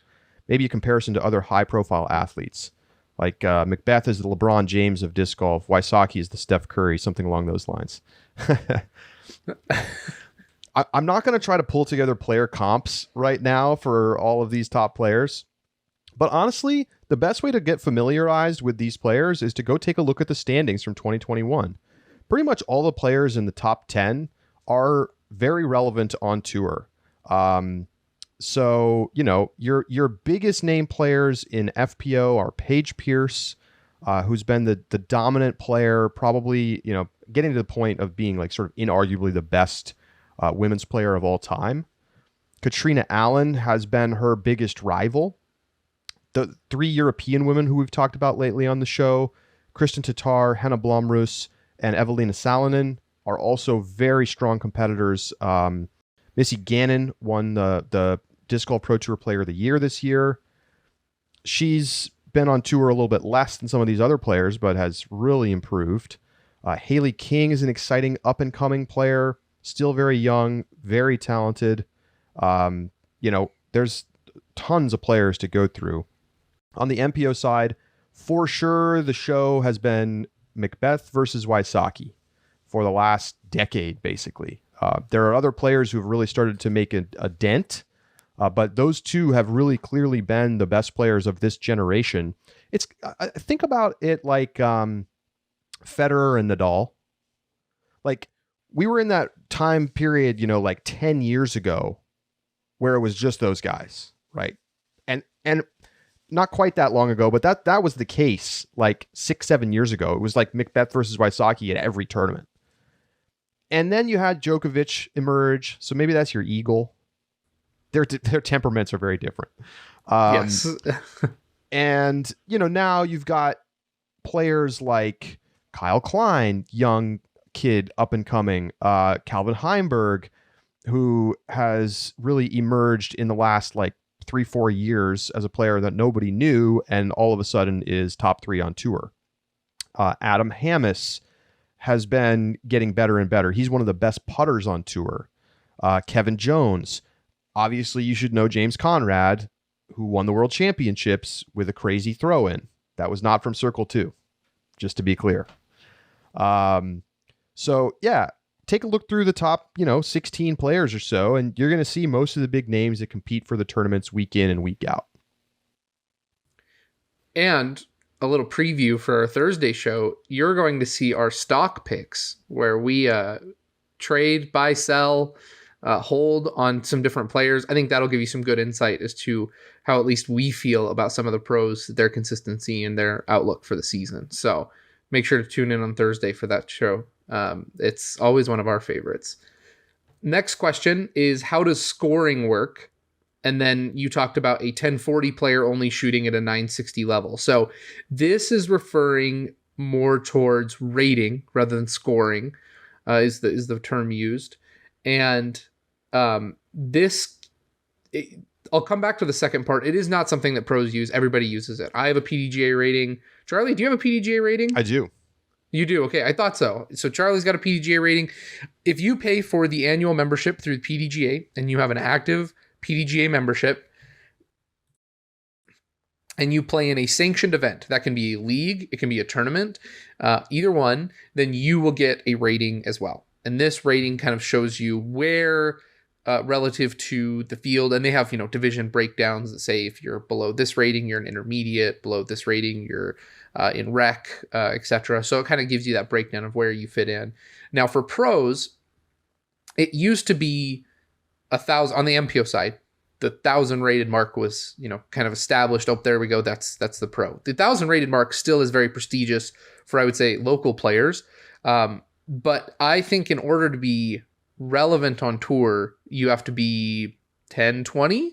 Maybe a comparison to other high-profile athletes. Like Macbeth is the LeBron James of disc golf. Wysocki is the Steph Curry, something along those lines. I'm not going to try to pull together player comps right now for all of these top players. But honestly, the best way to get familiarized with these players is to go take a look at the standings from 2021. Pretty much all the players in the top 10 are very relevant on tour. So, your biggest name players in FPO are Paige Pierce, who's been the dominant player, probably, getting to the point of being like sort of inarguably the best women's player of all time. Katrina Allen has been her biggest rival. The 3 European women who we've talked about lately on the show, Kristen Tatar, Henna Blomroos, and Evelina Salonen, are also very strong competitors. Missy Gannon won the Disc Golf Pro Tour Player of the Year this year. She's been on tour a little bit less than some of these other players, but has really improved. Haley King is an exciting up-and-coming player, still very young, very talented. There's tons of players to go through. On the MPO side, for sure, the show has been Macbeth versus Wysocki for the last decade, basically. There are other players who have really started to make a dent, but those two have really clearly been the best players of this generation. Think about it like Federer and Nadal. Like, we were in that time period, like 10 years ago, where it was just those guys, right? And not quite that long ago, but that was the case like 6-7 years ago. It was like Macbeth versus Wysocki at every tournament. And then you had Djokovic emerge. So maybe that's your eagle. Their temperaments are very different. Yes. And, now you've got players like Kyle Klein, young kid up and coming, Calvin Heimberg, who has really emerged in the last 3-4 years as a player that nobody knew and all of a sudden is top 3 on tour. Adam Hammes has been getting better and better. He's one of the best putters on tour. Kevin Jones. Obviously, you should know James Conrad, who won the World Championships with a crazy throw-in. That was not from Circle 2, just to be clear. So, yeah, take a look through the top, 16 players or so, and you're going to see most of the big names that compete for the tournaments week in and week out. And a little preview for our Thursday show, you're going to see our stock picks where we trade, buy, sell, hold on some different players. I think that'll give you some good insight as to how at least we feel about some of the pros, their consistency, and their outlook for the season. So make sure to tune in on Thursday for that show. It's always one of our favorites. Next question is, how does scoring work? And then you talked about a 1040 player only shooting at a 960 level. So this is referring more towards rating rather than scoring, is the term used. And I'll come back to the second part. It is not something that pros use. Everybody uses it. I have a PDGA rating. Charlie, do you have a PDGA rating? I do. You do? Okay, I thought so. So Charlie's got a PDGA rating. If you pay for the annual membership through PDGA and you have an active PDGA membership and you play in a sanctioned event, that can be a league, it can be a tournament, either one, then you will get a rating as well. And this rating kind of shows you where relative to the field, and they have, division breakdowns that say if you're below this rating, you're an intermediate, below this rating, you're in rec, etc. So it kind of gives you that breakdown of where you fit in. Now for pros, it used to be 1,000 on the MPO side. The 1,000 rated mark was, kind of established. Oh, there we go. That's the pro. The 1,000 rated mark still is very prestigious for, I would say, local players. But I think in order to be relevant on tour, you have to be 1020. Is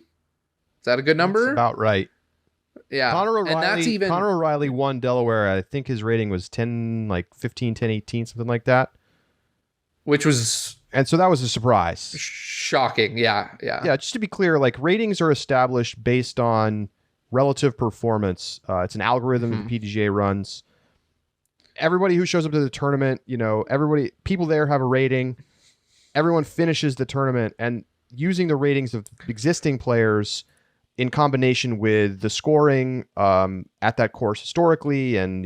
that a good number? That's about right. Yeah. Connor O'Reilly, and that's even... Connor O'Reilly won Delaware. I think his rating was 10, 15, 10, 18, something like that. Which was And so that was a surprise. Shocking. Yeah. Yeah, just to be clear, like ratings are established based on relative performance. It's an algorithm the PDGA runs. Everybody who shows up to the tournament, people there have a rating. Everyone finishes the tournament, and using the ratings of existing players in combination with the scoring at that course historically, and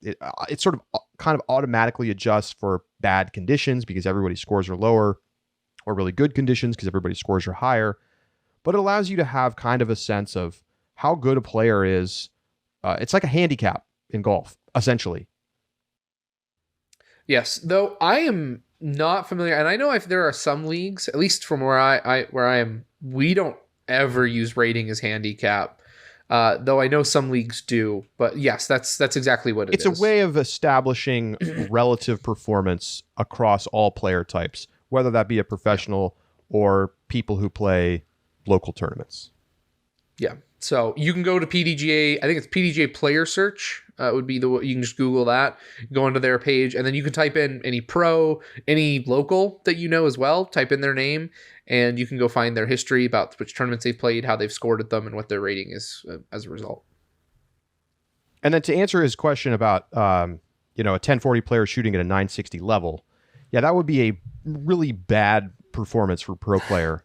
it sort of kind of automatically adjusts for bad conditions because everybody's scores are lower, or really good conditions because everybody's scores are higher. But it allows you to have kind of a sense of how good a player is. It's like a handicap in golf, essentially. Yes, though I am not familiar, and I know if there are some leagues, at least from where I am, we don't ever use rating as handicap. Though I know some leagues do, but yes, that's exactly what it is. It's a way of establishing relative performance across all player types, whether that be a professional or people who play local tournaments. Yeah. So you can go to PDGA. I think it's PDGA Player Search. Would be you can just Google that, go onto their page, and then you can type in any pro, any local that you know as well. Type in their name, and you can go find their history about which tournaments they've played, how they've scored at them, and what their rating is as a result. And then to answer his question about a 1040 player shooting at a 960 level, yeah, that would be a really bad performance for a pro player.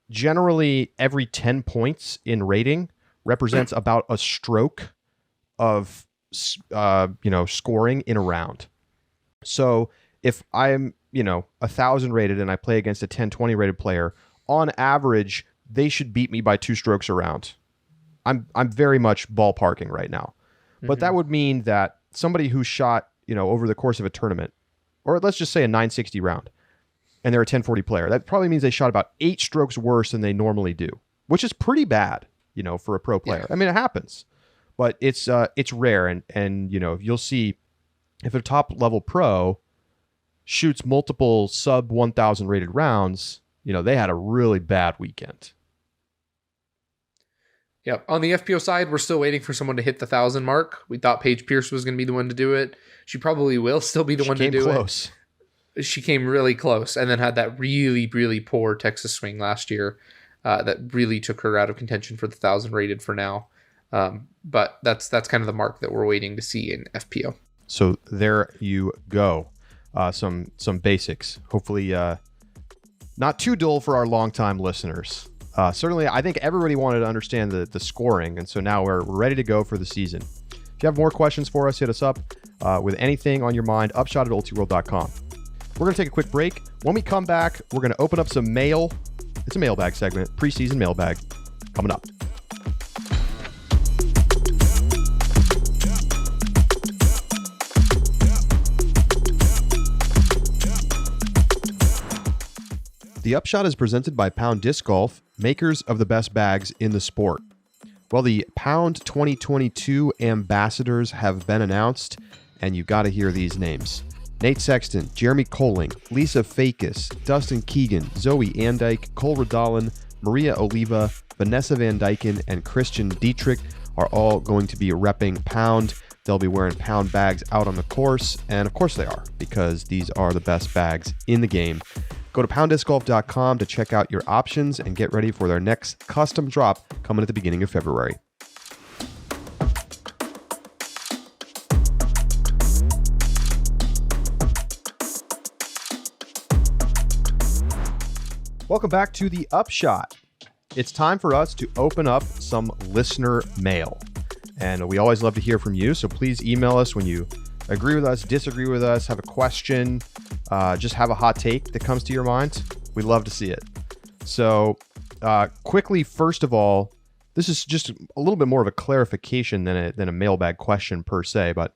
Generally, every 10 points in rating represents about a stroke of, scoring in a round. So if I'm, 1,000 rated and I play against a 1020 rated player, on average, they should beat me by 2 strokes a round. I'm very much ballparking right now. But that would mean that somebody who shot, over the course of a tournament, or let's just say a 960 round, and they're a 1040 player, that probably means they shot about 8 strokes worse than they normally do, which is pretty bad, for a pro player. Yeah. I mean, it happens, but it's rare. And you'll see if a top level pro shoots multiple sub 1,000 rated rounds, they had a really bad weekend. Yep. On the FPO side, we're still waiting for someone to hit the 1,000 mark. We thought Paige Pierce was going to be the one to do it. She probably will still be the one to do close. It. She came really close, and then had that really, really poor Texas swing last year that really took her out of contention for the 1,000 rated for now. But that's kind of the mark that we're waiting to see in FPO. So there you go. Some basics. Hopefully not too dull for our longtime listeners. Certainly, I think everybody wanted to understand the scoring, and so now we're ready to go for the season. If you have more questions for us, hit us up with anything on your mind, upshot@ultiworld.com. We're going to take a quick break. When we come back, we're going to open up some mail. It's a mailbag segment, preseason mailbag, coming up. The Upshot is presented by Pound Disc Golf, makers of the best bags in the sport. Well, the Pound 2022 ambassadors have been announced, and you got to hear these names. Nate Sexton, Jeremy Colling, Lisa Fakis, Dustin Keegan, Zoe Andike, Cole Radalin, Maria Oliva, Vanessa Van Dyken, and Christian Dietrich are all going to be repping Pound. They'll be wearing Pound bags out on the course, and of course they are, because these are the best bags in the game. Go to pounddiscgolf.com to check out your options and get ready for their next custom drop coming at the beginning of February. Welcome back to the Upshot. It's time for us to open up some listener mail. And we always love to hear from you, so please email us when you agree with us, disagree with us, have a question, just have a hot take that comes to your mind. We'd love to see it. So quickly, first of all, this is just a little bit more of a clarification than a mailbag question per se, but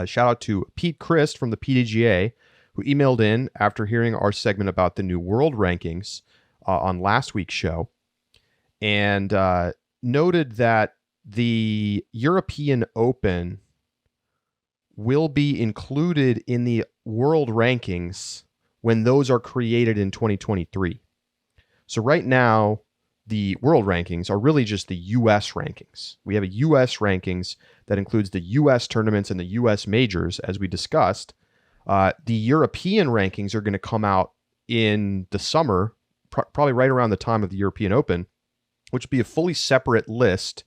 shout out to Pete Christ from the PDGA, who emailed in after hearing our segment about the new world rankings on last week's show, and noted that the European Open will be included in the world rankings when those are created in 2023. So right now, the world rankings are really just the U.S. rankings. We have a U.S. rankings that includes the U.S. tournaments and the U.S. majors, as we discussed. The European rankings are going to come out in the summer, probably right around the time of the European Open, which will be a fully separate list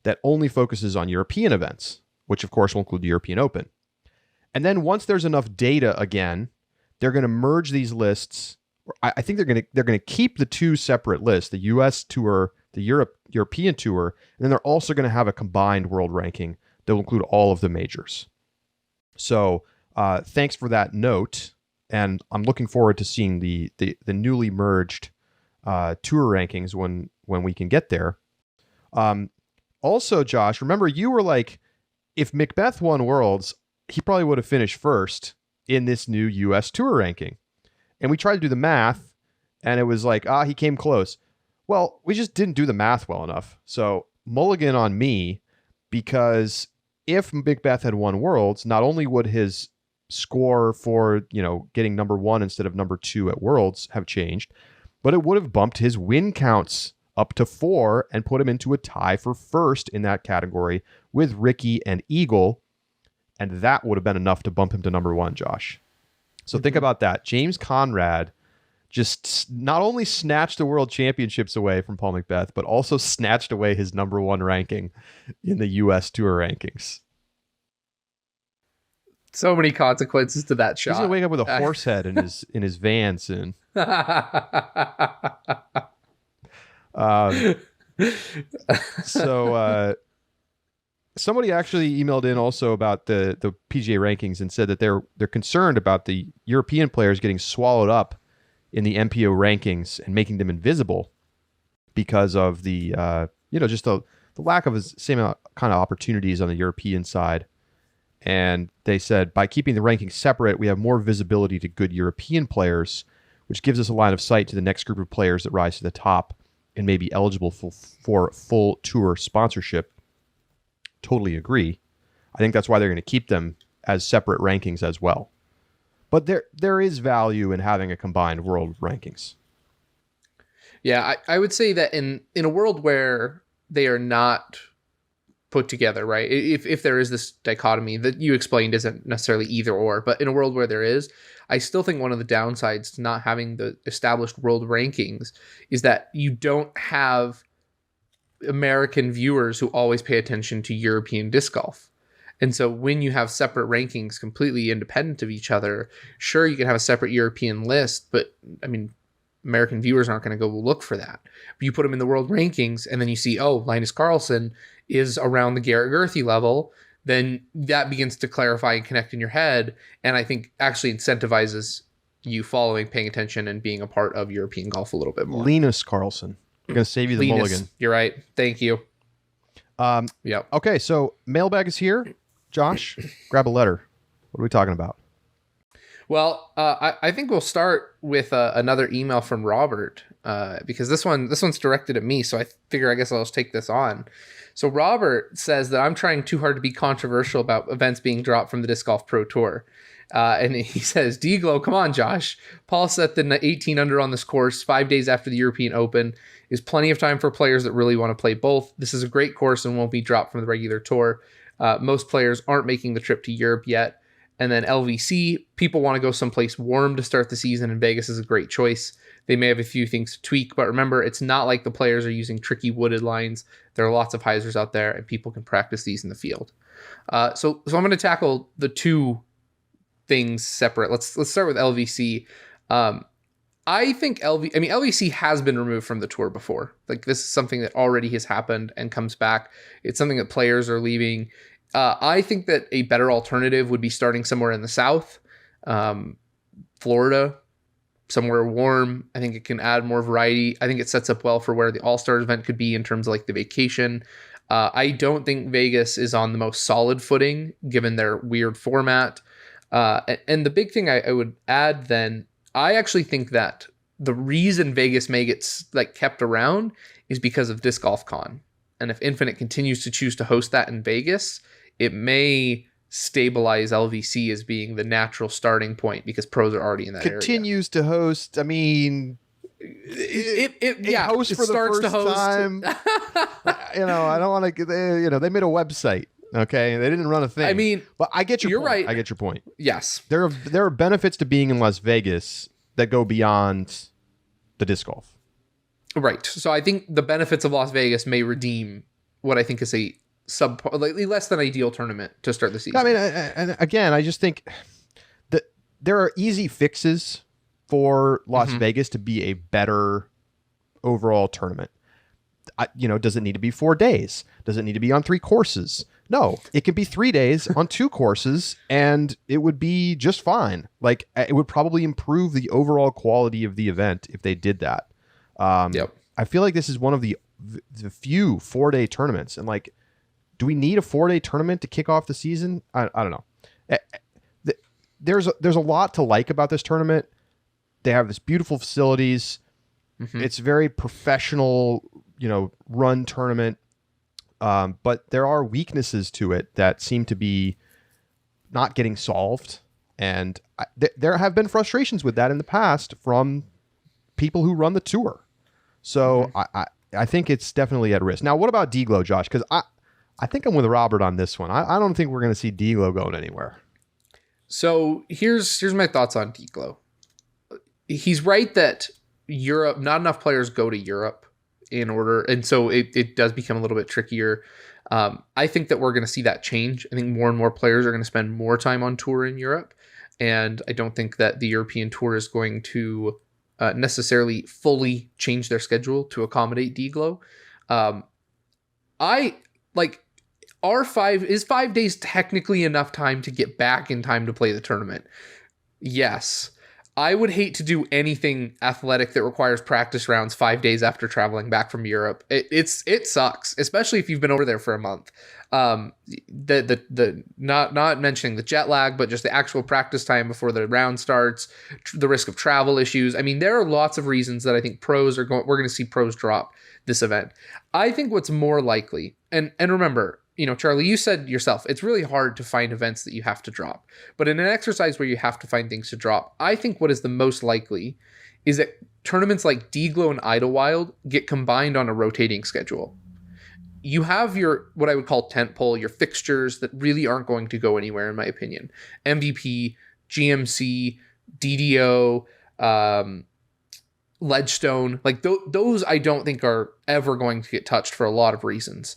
that only focuses on European events, which of course will include the European Open. And then once there's enough data again, they're going to merge these lists. I think they're going to keep the two separate lists, the US Tour, the European Tour, and then they're also going to have a combined world ranking that will include all of the majors. So thanks for that note, and I'm looking forward to seeing the newly merged tour rankings when we can get there. Also, Josh, remember you were like, if Macbeth won Worlds, he probably would have finished first in this new US Tour ranking. And we tried to do the math, and it was like, he came close. Well, we just didn't do the math well enough. So mulligan on me, because if Macbeth had won Worlds, not only would his score for, getting number 1 instead of number 2 at Worlds have changed, but it would have bumped his win counts up to 4 and put him into a tie for first in that category with Ricky and Eagle. And that would have been enough to bump him to number 1, Josh. So think about that. James Conrad just not only snatched the world championships away from Paul Macbeth, but also snatched away his number 1 ranking in the US Tour rankings. So many consequences to that shot. He's gonna wake up with a horse head in his van soon. Somebody actually emailed in also about the PGA rankings and said that they're concerned about the European players getting swallowed up in the MPO rankings and making them invisible because of the just the lack of the same kind of opportunities on the European side. And they said by keeping the rankings separate, we have more visibility to good European players, which gives us a line of sight to the next group of players that rise to the top and may be eligible for full tour sponsorship. Totally agree. I think that's why they're going to keep them as separate rankings as well. But there is value in having a combined world rankings. Yeah, I would say that in a world where they are not put together, right? If there is this dichotomy that you explained isn't necessarily either or, but in a world where there is, I still think one of the downsides to not having the established world rankings is that you don't have American viewers who always pay attention to European disc golf. And so when you have separate rankings completely independent of each other, sure, you can have a separate European list, but I mean, American viewers aren't going to go look for that. But you put them in the world rankings and then you see, Linus Carlson is around the Garrett Gurthie level, then that begins to clarify and connect in your head. And I think actually incentivizes you following, paying attention, and being a part of European golf a little bit more. Linus Carlson. I'm going to save you the mulligan. You're right. Thank you. Yep. Okay, so mailbag is here. Josh, grab a letter. What are we talking about? Well, I think we'll start with another email from Robert because this one's directed at me, so I figure I guess I'll just take this on. So Robert says that I'm trying too hard to be controversial about events being dropped from the Disc Golf Pro Tour. And he says, D-Glow, come on, Josh. Paul set the 18 under on this course 5 days after the European Open. Is plenty of time for players that really want to play both. This is a great course and won't be dropped from the regular tour. Most players aren't making the trip to Europe yet. And then LVC, people want to go someplace warm to start the season, and Vegas is a great choice. They may have a few things to tweak, but remember, it's not like the players are using tricky wooded lines. There are lots of hyzers out there, and people can practice these in the field. So I'm going to tackle the two things separate. Let's start with LVC. I think LVC has been removed from the tour before. Like, this is something that already has happened and comes back. It's something that players are leaving. I think that a better alternative would be starting somewhere in the South, Florida, somewhere warm. I think it can add more variety. I think it sets up well for where the All-Stars event could be in terms of like the vacation. I don't think Vegas is on the most solid footing given their weird format. And the big thing I would add then, I actually think that the reason Vegas may get kept around is because of Disc Golf Con. And if Infinite continues to choose to host that in Vegas, it may stabilize LVC as being the natural starting point because pros are already in that area. Continues to host. I mean, it hosts for the first time. I don't want to. They made a website. Okay, they didn't run a thing. I mean, but I get your you're point. right. I get your point. Yes. There are benefits to being in Las Vegas that go beyond the disc golf. Right. So I think the benefits of Las Vegas may redeem what I think is a less than ideal tournament to start the season. I mean, and again, I just think that there are easy fixes for Las Vegas to be a better overall tournament. Does it need to be 4 days? Does it need to be on 3 courses? No, it could be 3 days on 2 courses, and it would be just fine. Like, it would probably improve the overall quality of the event if they did that. Yep. I feel like this is one of the few 4-day tournaments, and like, do we need a 4-day tournament to kick off the season? I don't know. There's a lot to like about this tournament. They have this beautiful facilities. It's very professional, run tournament. But there are weaknesses to it that seem to be not getting solved. And there have been frustrations with that in the past from people who run the tour. So I think it's definitely at risk. Now, what about D-Glow, Josh? Because I think I'm with Robert on this one. I don't think we're going to see D-Glow going anywhere. So here's my thoughts on D-Glow. He's right that Europe, not enough players go to Europe in order, and so it does become a little bit trickier. I think that we're going to see that change. I think more and more players are going to spend more time on tour in Europe, and I don't think that the European tour is going to necessarily fully change their schedule to accommodate D-Glow. I like is 5 days technically enough time to get back in time to play the tournament? Yes. I would hate to do anything athletic that requires practice rounds 5 days after traveling back from Europe. It sucks, especially if you've been over there for a month. The not mentioning the jet lag, but just the actual practice time before the round starts, the risk of travel issues. I mean, there are lots of reasons that I think we're going to see pros drop this event. I think what's more likely, and remember, Charlie, you said yourself, it's really hard to find events that you have to drop. But in an exercise where you have to find things to drop, I think what is the most likely is that tournaments like D-Glow and Idlewild get combined on a rotating schedule. You have your, what I would call tentpole, your fixtures that really aren't going to go anywhere, in my opinion. MVP, GMC, DDO, Ledgestone, like those I don't think are ever going to get touched for a lot of reasons.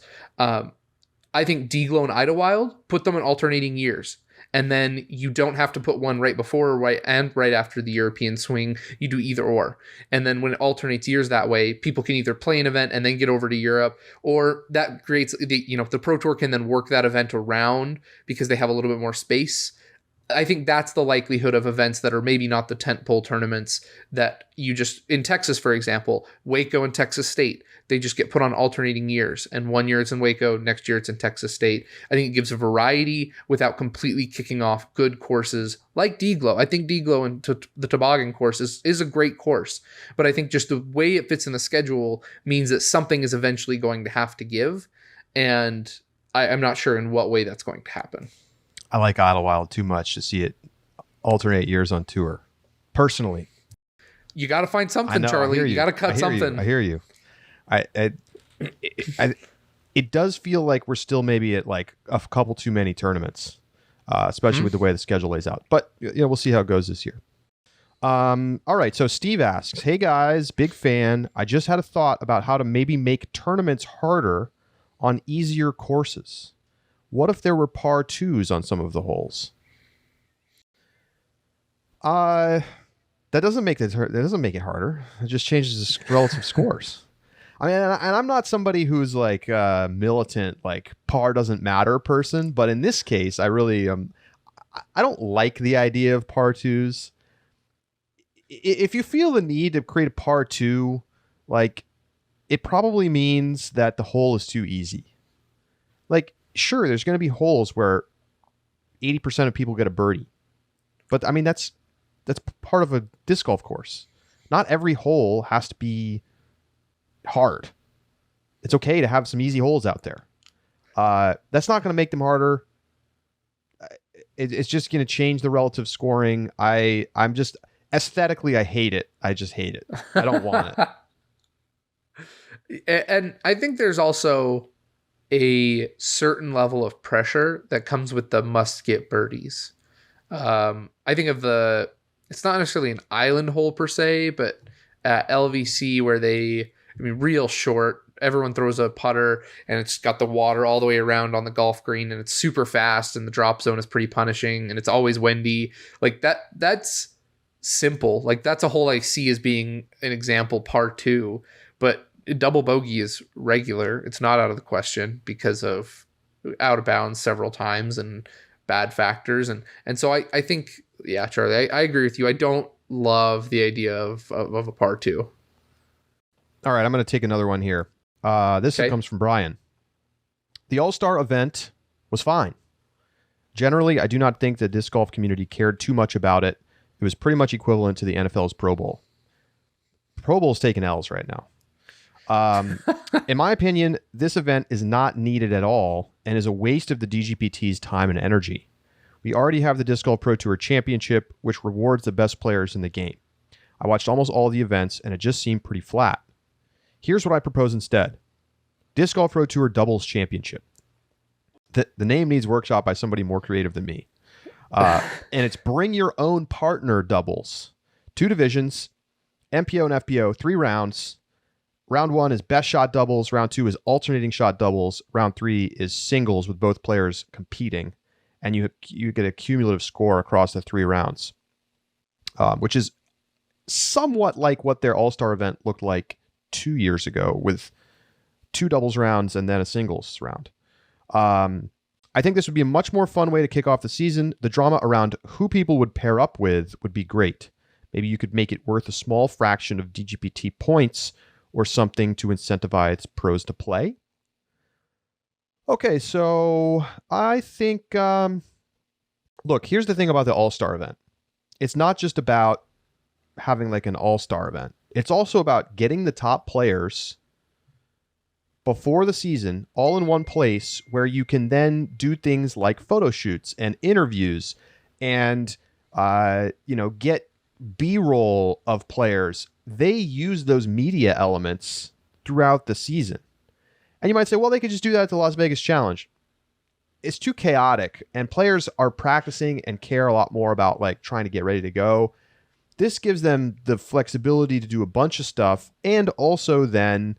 I think D-Glow and Idlewild, put them in alternating years. And then you don't have to put one right before or right after the European swing. You do either or. And then when it alternates years that way, people can either play an event and then get over to Europe, or that creates the Pro Tour can then work that event around because they have a little bit more space. I think that's the likelihood of events that are maybe not the tentpole tournaments that you just, in Texas, for example, Waco and Texas State, they just get put on alternating years. And 1 year it's in Waco, next year it's in Texas State. I think it gives a variety without completely kicking off good courses like D-Glow. I think D-Glow and the toboggan course is a great course. But I think just the way it fits in the schedule means that something is eventually going to have to give. And I'm not sure in what way that's going to happen. I like Idlewild too much to see it alternate years on tour. Personally, you got to find something, Charlie. You got to cut something. I hear you. It does feel like we're still maybe at like a couple too many tournaments, especially with the way the schedule lays out. But we'll see how it goes this year. All right. So Steve asks, "Hey guys, big fan. I just had a thought about how to maybe make tournaments harder on easier courses. What if there were par 2s on some of the holes?" That doesn't make it harder. It just changes the relative scores. I mean, and I'm not somebody who's like militant, like par doesn't matter person, but in this case, I really I don't like the idea of par 2s. If you feel the need to create a par 2, like, it probably means that the hole is too easy. Like, sure, there's going to be holes where 80% of people get a birdie. But, I mean, that's part of a disc golf course. Not every hole has to be hard. It's okay to have some easy holes out there. That's not going to make them harder. It's just going to change the relative scoring. I'm just, aesthetically, I hate it. I just hate it. I don't want it. And I think there's also a certain level of pressure that comes with the must get birdies. I think of it's not necessarily an island hole per se, but at LVC where real short, everyone throws a putter and it's got the water all the way around on the golf green and it's super fast and the drop zone is pretty punishing and it's always windy. Like that's simple. Like that's a hole I see as being an example par 2, but double bogey is regular. It's not out of the question because of out of bounds several times and bad factors. And so I think, yeah, Charlie, I agree with you. I don't love the idea of a par 2. All right, I'm going to take another one here. This comes from Brian. The All-Star event was fine. Generally, I do not think the disc golf community cared too much about it. It was pretty much equivalent to the NFL's Pro Bowl. Pro Bowl's taking L's right now. In my opinion, this event is not needed at all and is a waste of the DGPT's time and energy. We already have the Disc Golf Pro Tour Championship, which rewards the best players in the game. I watched almost all the events, and it just seemed pretty flat. Here's what I propose instead. Disc Golf Pro Tour Doubles Championship. The name needs workshop by somebody more creative than me. And it's bring your own partner doubles. 2 divisions, MPO and FPO, 3 rounds. Round 1 is best shot doubles. Round 2 is alternating shot doubles. Round 3 is singles with both players competing. And you get a cumulative score across the 3 rounds, which is somewhat like what their All-Star event looked like 2 years ago with 2 doubles rounds and then a singles round. I think this would be a much more fun way to kick off the season. The drama around who people would pair up with would be great. Maybe you could make it worth a small fraction of DGPT points or something to incentivize pros to play. Okay, so I think, look, here's the thing about the All-Star event. It's not just about having like an All-Star event. It's also about getting the top players before the season all in one place where you can then do things like photo shoots and interviews and, get B-roll of players. They use those media elements throughout the season. And you might say, well, they could just do that at the Las Vegas Challenge. It's too chaotic, and players are practicing and care a lot more about like trying to get ready to go. This gives them the flexibility to do a bunch of stuff and also then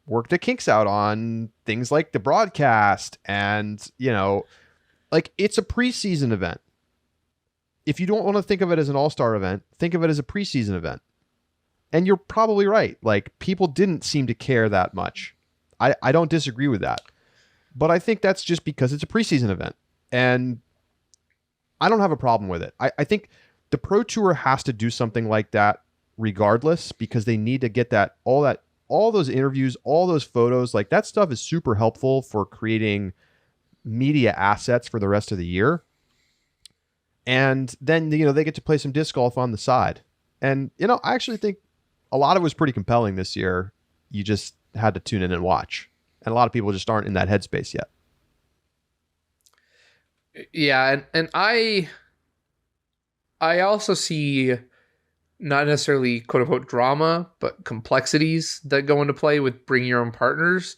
work the kinks out on things like the broadcast and, it's a preseason event. If you don't want to think of it as an all-star event, think of it as a preseason event. And you're probably right. Like, people didn't seem to care that much. I don't disagree with that. But I think that's just because it's a preseason event. And I don't have a problem with it. I think the Pro Tour has to do something like that regardless, because they need to get all those interviews, all those photos, like that stuff is super helpful for creating media assets for the rest of the year. And then, they get to play some disc golf on the side. And, I actually think a lot of it was pretty compelling this year. You just had to tune in and watch. And a lot of people just aren't in that headspace yet. Yeah. And I also see not necessarily quote unquote drama, but complexities that go into play with bring your own partners.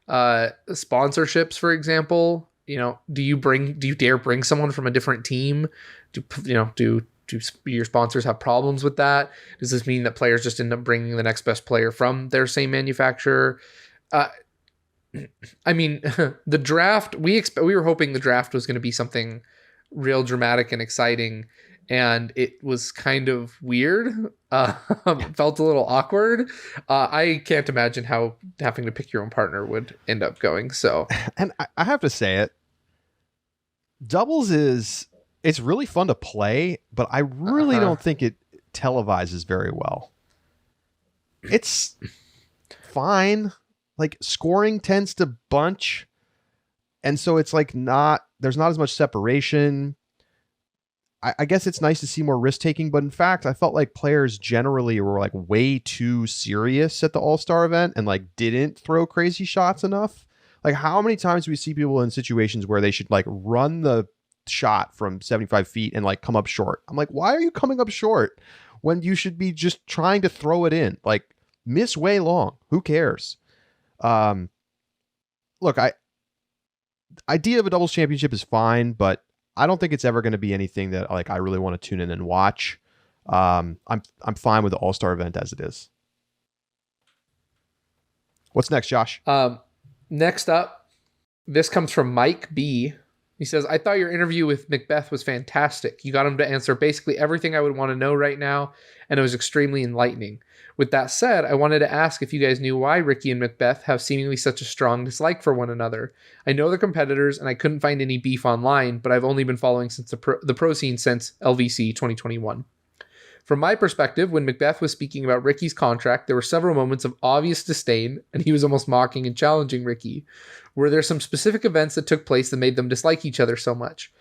Sponsorships, for example, do you dare bring someone from a different team? Do your sponsors have problems with that? Does this mean that players just end up bringing the next best player from their same manufacturer? The draft, we were hoping the draft was going to be something real dramatic and exciting, and it was kind of weird. It felt a little awkward. I can't imagine how having to pick your own partner would end up going. So, and I have to say it, doubles it's really fun to play, but I really don't think it televises very well. It's fine. Like, scoring tends to bunch. And so it's like there's not as much separation. I guess it's nice to see more risk taking, but in fact, I felt like players generally were like way too serious at the All-Star event and like didn't throw crazy shots enough. Like, how many times do we see people in situations where they should like run the shot from 75 feet and like come up short? I'm like, why are you coming up short when you should be just trying to throw it in? Like, miss way long. Who cares? Look, idea of a doubles championship is fine, but I don't think it's ever going to be anything that like I really want to tune in and watch. I'm fine with the All-Star event as it is. What's next, Josh? Next up, this comes from Mike B. He says, I thought your interview with Macbeth was fantastic. You got him to answer basically everything I would want to know right now, and it was extremely enlightening. With that said, I wanted to ask if you guys knew why Ricky and Macbeth have seemingly such a strong dislike for one another. I know they're competitors, and I couldn't find any beef online, but I've only been following since the pro scene since LVC 2021. From my perspective, when Macbeth was speaking about Ricky's contract, there were several moments of obvious disdain, and he was almost mocking and challenging Ricky. Were there some specific events that took place that made them dislike each other so much?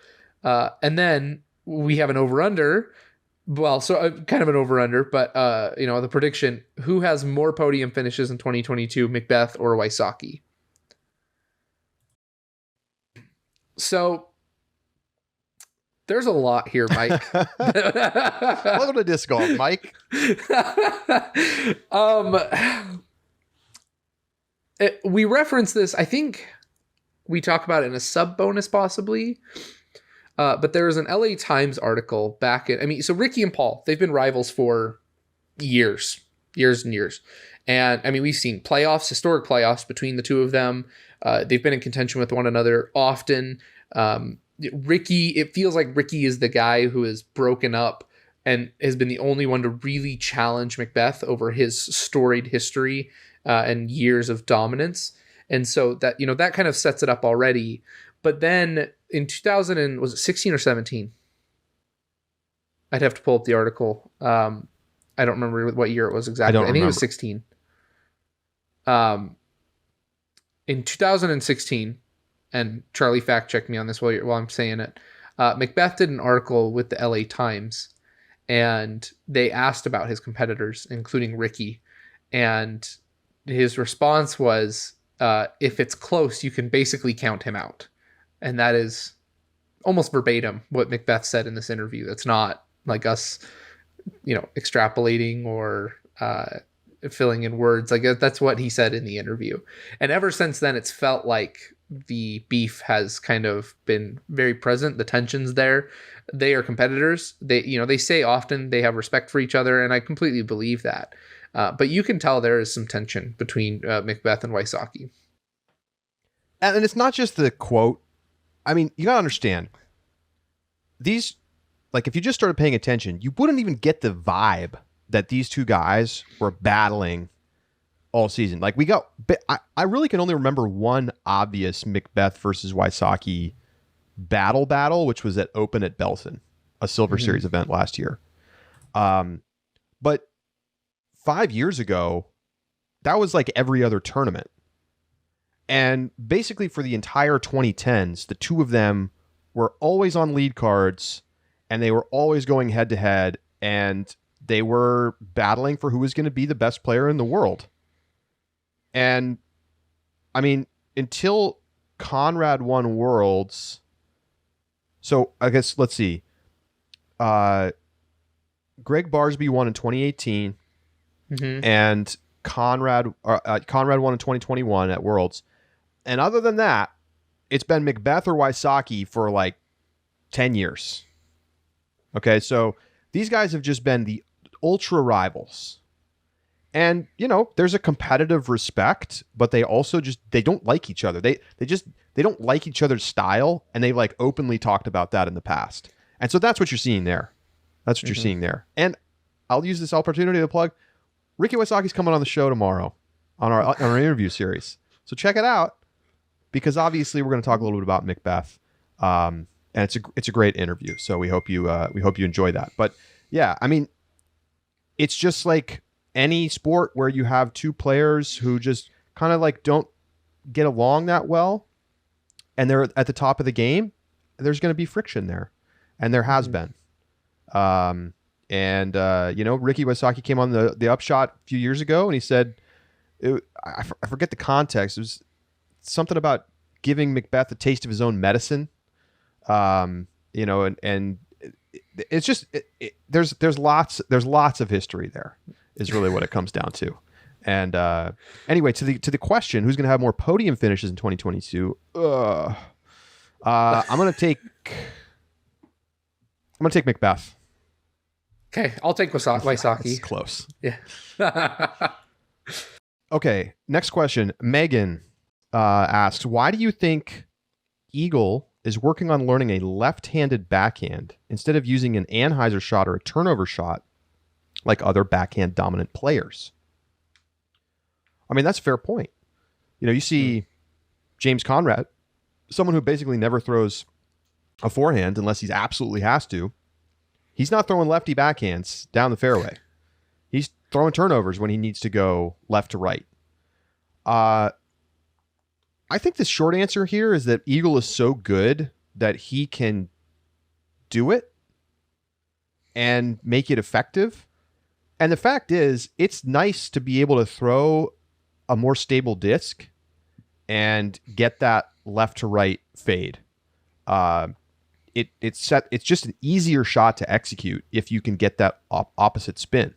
And then we have an over-under. Well, so kind of an over-under, but the prediction: who has more podium finishes in 2022, Macbeth or Wysocki? So there's a lot here, Mike. Welcome to disc golf, Mike. We reference this. I think we talk about it in a sub bonus, possibly. But there was an LA Times article back so Ricky and Paul, they've been rivals for years and years. And we've seen historic playoffs between the two of them. They've been in contention with one another often. Ricky, it feels like Ricky is the guy who is broken up and has been the only one to really challenge Macbeth over his storied history and years of dominance. And so that, that kind of sets it up already. But then in 2016 or 17? I'd have to pull up the article. I don't remember what year it was exactly. I think it was 16. In 2016, and Charlie fact checked me on this while I'm saying it, Macbeth did an article with the LA Times, and they asked about his competitors, including Ricky, and his response was, if it's close, you can basically count him out. And that is almost verbatim what Macbeth said in this interview. That's not like us, extrapolating or filling in words. Like that's what he said in the interview. And ever since then, it's felt like the beef has kind of been very present. The tension's there. They are competitors. They say often they have respect for each other, and I completely believe that. But you can tell there is some tension between Macbeth and Wysocki. And it's not just the quote. You gotta understand, these, like, if you just started paying attention, you wouldn't even get the vibe that these two guys were battling all season. Like, I really can only remember one obvious Macbeth versus Wysocki battle, which was at Open at Belton, a Silver Series event last year. But 5 years ago, that was like every other tournament. And basically for the entire 2010s, the two of them were always on lead cards, and they were always going head to head, and they were battling for who was going to be the best player in the world. And until Conrad won Worlds, so I guess, let's see. Greg Barsby won in 2018, and Conrad won in 2021 at Worlds. And other than that, it's been Macbeth or Wysocki for like 10 years. Okay, so these guys have just been the ultra rivals. And, there's a competitive respect, but they also they don't like each other. They don't like each other's style, and they've like openly talked about that in the past. And so that's what you're seeing there. That's what you're seeing there. And I'll use this opportunity to plug Ricky Wysocki's coming on the show tomorrow on our interview series. So check it out, because obviously we're going to talk a little bit about Macbeth. And it's a great interview. So we hope you enjoy that. But yeah, it's just like any sport where you have two players who just kind of like don't get along that well, and they're at the top of the game. There's going to be friction there, and there has been. Ricky Wysocki came on the Upshot a few years ago, and he said, I forget the context. It was something about giving Macbeth a taste of his own medicine. And it's just, there's lots of history there, is really what it comes down to. And anyway, to the question, who's going to have more podium finishes in 2022? I'm gonna take Macbeth. Okay, I'll take It's Waisaki. close. Yeah. Okay, next question. Megan asks, why do you think Eagle is working on learning a left-handed backhand instead of using an Anheuser shot or a turnover shot like other backhand dominant players? I mean, that's a fair point. You see James Conrad, someone who basically never throws a forehand unless he absolutely has to. He's not throwing lefty backhands down the fairway. He's throwing turnovers when he needs to go left to right. I think the short answer here is that Eagle is so good that he can do it and make it effective. And the fact is, it's nice to be able to throw a more stable disc and get that left to right fade. It's just an easier shot to execute if you can get that opposite spin.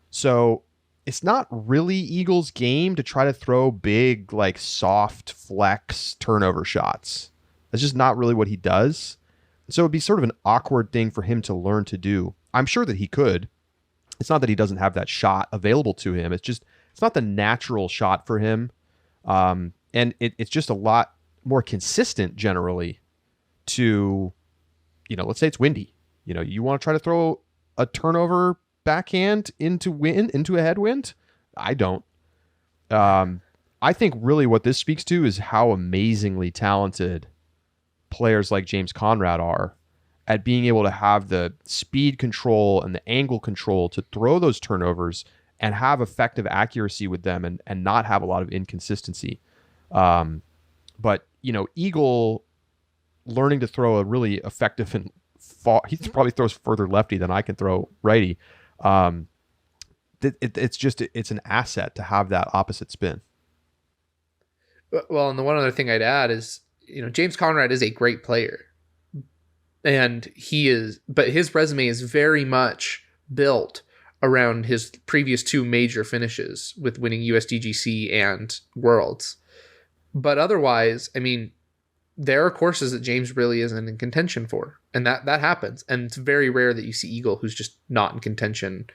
So it's not really Eagle's game to try to throw big, like soft flex turnover shots. That's just not really what he does. So it'd be sort of an awkward thing for him to learn to do. I'm sure that he could. It's not that he doesn't have that shot available to him. It's not the natural shot for him. And it's just a lot more consistent generally to, let's say it's windy. You want to try to throw a turnover backhand into a headwind. I don't. I think really what this speaks to is how amazingly talented players like James Conrad are at being able to have the speed control and the angle control to throw those turnovers and have effective accuracy with them and not have a lot of inconsistency. But Eagle learning to throw a really effective and he probably throws further lefty than I can throw righty. It's an asset to have that opposite spin. Well, and the one other thing I'd add is, James Conrad is a great player, and but his resume is very much built around his previous two major finishes with winning USDGC and Worlds. But otherwise, I mean, there are courses that James really isn't in contention for, and that happens. And it's very rare that you see Eagle who's just not in contention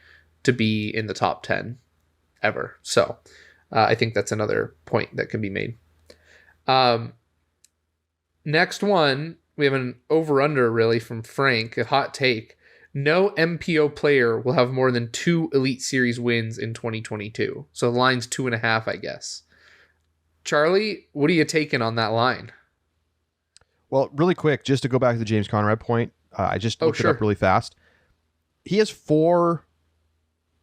to be in the top 10 ever. So I think that's another point that can be made. Next one, we have an over-under really from Frank, a hot take. No MPO player will have more than 2 Elite Series wins in 2022. So the line's 2.5, I guess. Charlie, what are you taking on that line? Well, really quick, just to go back to the James Conrad point, I just looked it up really fast. He has 4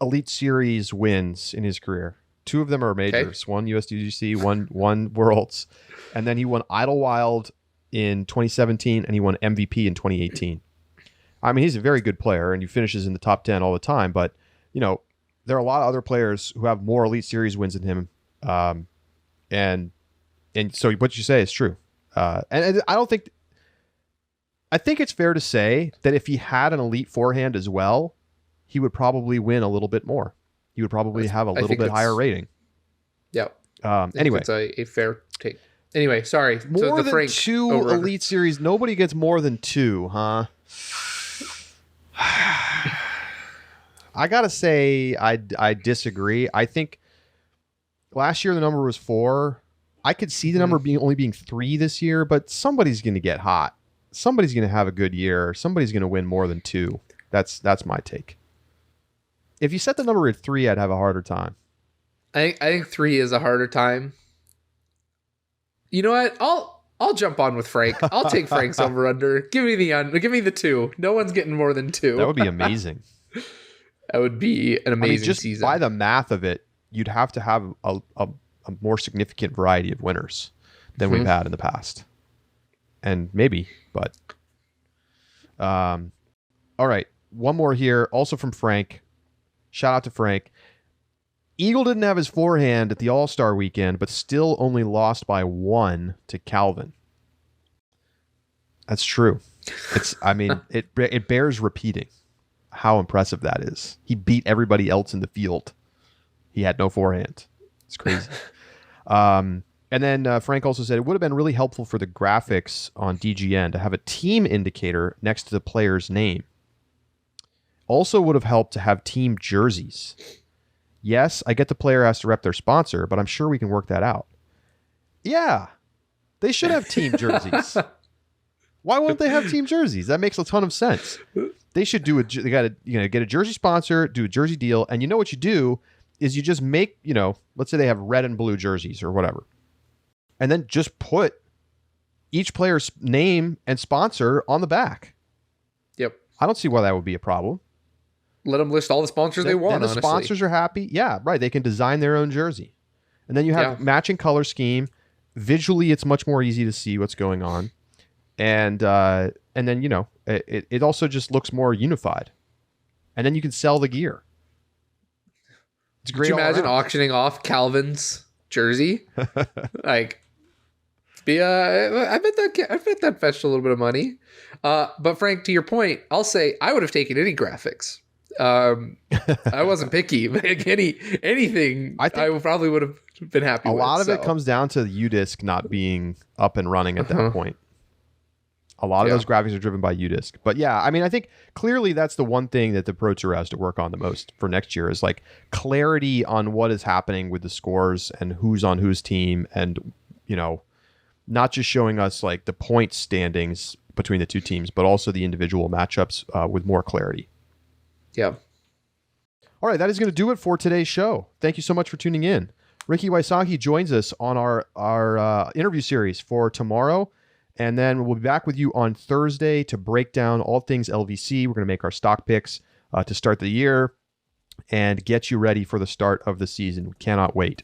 Elite Series wins in his career. 2 of them are majors. Okay. 1 USDGC, one Worlds, and then he won Idlewild in 2017, and he won MVP in 2018. I mean, he's a very good player, and he finishes in the top 10 all the time. But there are a lot of other players who have more Elite Series wins than him, and so what you say is true. And I think it's fair to say that if he had an elite forehand as well, he would probably win a little bit more. He would probably have a little bit higher rating. Yeah. Anyway, it's a fair take. Anyway, sorry. More than 2 Elite Series. Nobody gets more than 2, huh? I gotta say, I disagree. I think last year the number was 4. I could see the number only being 3 this year, but somebody's going to get hot. Somebody's going to have a good year. Somebody's going to win more than 2. That's my take. If you set the number at 3, I'd have a harder time. I think 3 is a harder time. You know what? I'll jump on with Frank. I'll take Frank's over under. Give me the 2. No one's getting more than 2. That would be amazing. That would be an amazing just season. By the math of it, you'd have to have a more significant variety of winners than we've had in the past. And maybe, but all right. One more here, also from Frank. Shout out to Frank. Eagle didn't have his forehand at the All-Star weekend, but still only lost by 1 to Calvin. That's true. It bears repeating how impressive that is. He beat everybody else in the field. He had no forehand. It's crazy. And then Frank also said it would have been really helpful for the graphics on DGN to have a team indicator next to the player's name. Also would have helped to have team jerseys. Yes, I get the player has to rep their sponsor, but I'm sure we can work that out. Yeah, they should have team jerseys. Why won't they have team jerseys? That makes a ton of sense. They should do it. They got to get a jersey sponsor, do a jersey deal, and what you do is you just make let's say they have red and blue jerseys or whatever, and then just put each player's name and sponsor on the back. Yep. I don't see why that would be a problem. Let them list all the sponsors they want. Then the sponsors are happy. Yeah, right. They can design their own jersey, and then you have matching color scheme. Visually, it's much more easy to see what's going on, and then it also just looks more unified, and then you can sell the gear. It's great. Could you imagine auctioning off Calvin's jersey? I bet that fetched a little bit of money. But Frank, to your point, I'll say I would have taken any graphics. I wasn't picky, but anything I probably would have been happy with. A lot of it comes down to the UDisc not being up and running at that point. A lot of those graphics are driven by UDisc. But yeah, I mean, I think clearly that's the one thing that the Pro Tour has to work on the most for next year is like clarity on what is happening with the scores and who's on whose team, and not just showing us like the point standings between the two teams, but also the individual matchups with more clarity. Yeah. All right, that is going to do it for today's show. Thank you so much for tuning in. Ricky Wysocki joins us on our interview series for tomorrow, and then we'll be back with you on Thursday to break down all things LVC. We're going to make our stock picks to start the year and get you ready for the start of the season. We cannot wait.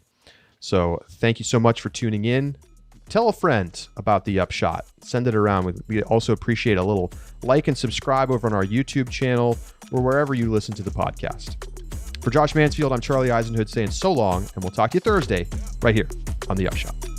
So thank you so much for tuning in. Tell a friend about the Upshot. Send it around. We also appreciate a little like and subscribe over on our YouTube channel or wherever you listen to the podcast. For Josh Mansfield, I'm Charlie Eisenhood saying so long, and we'll talk to you Thursday right here on the Upshot.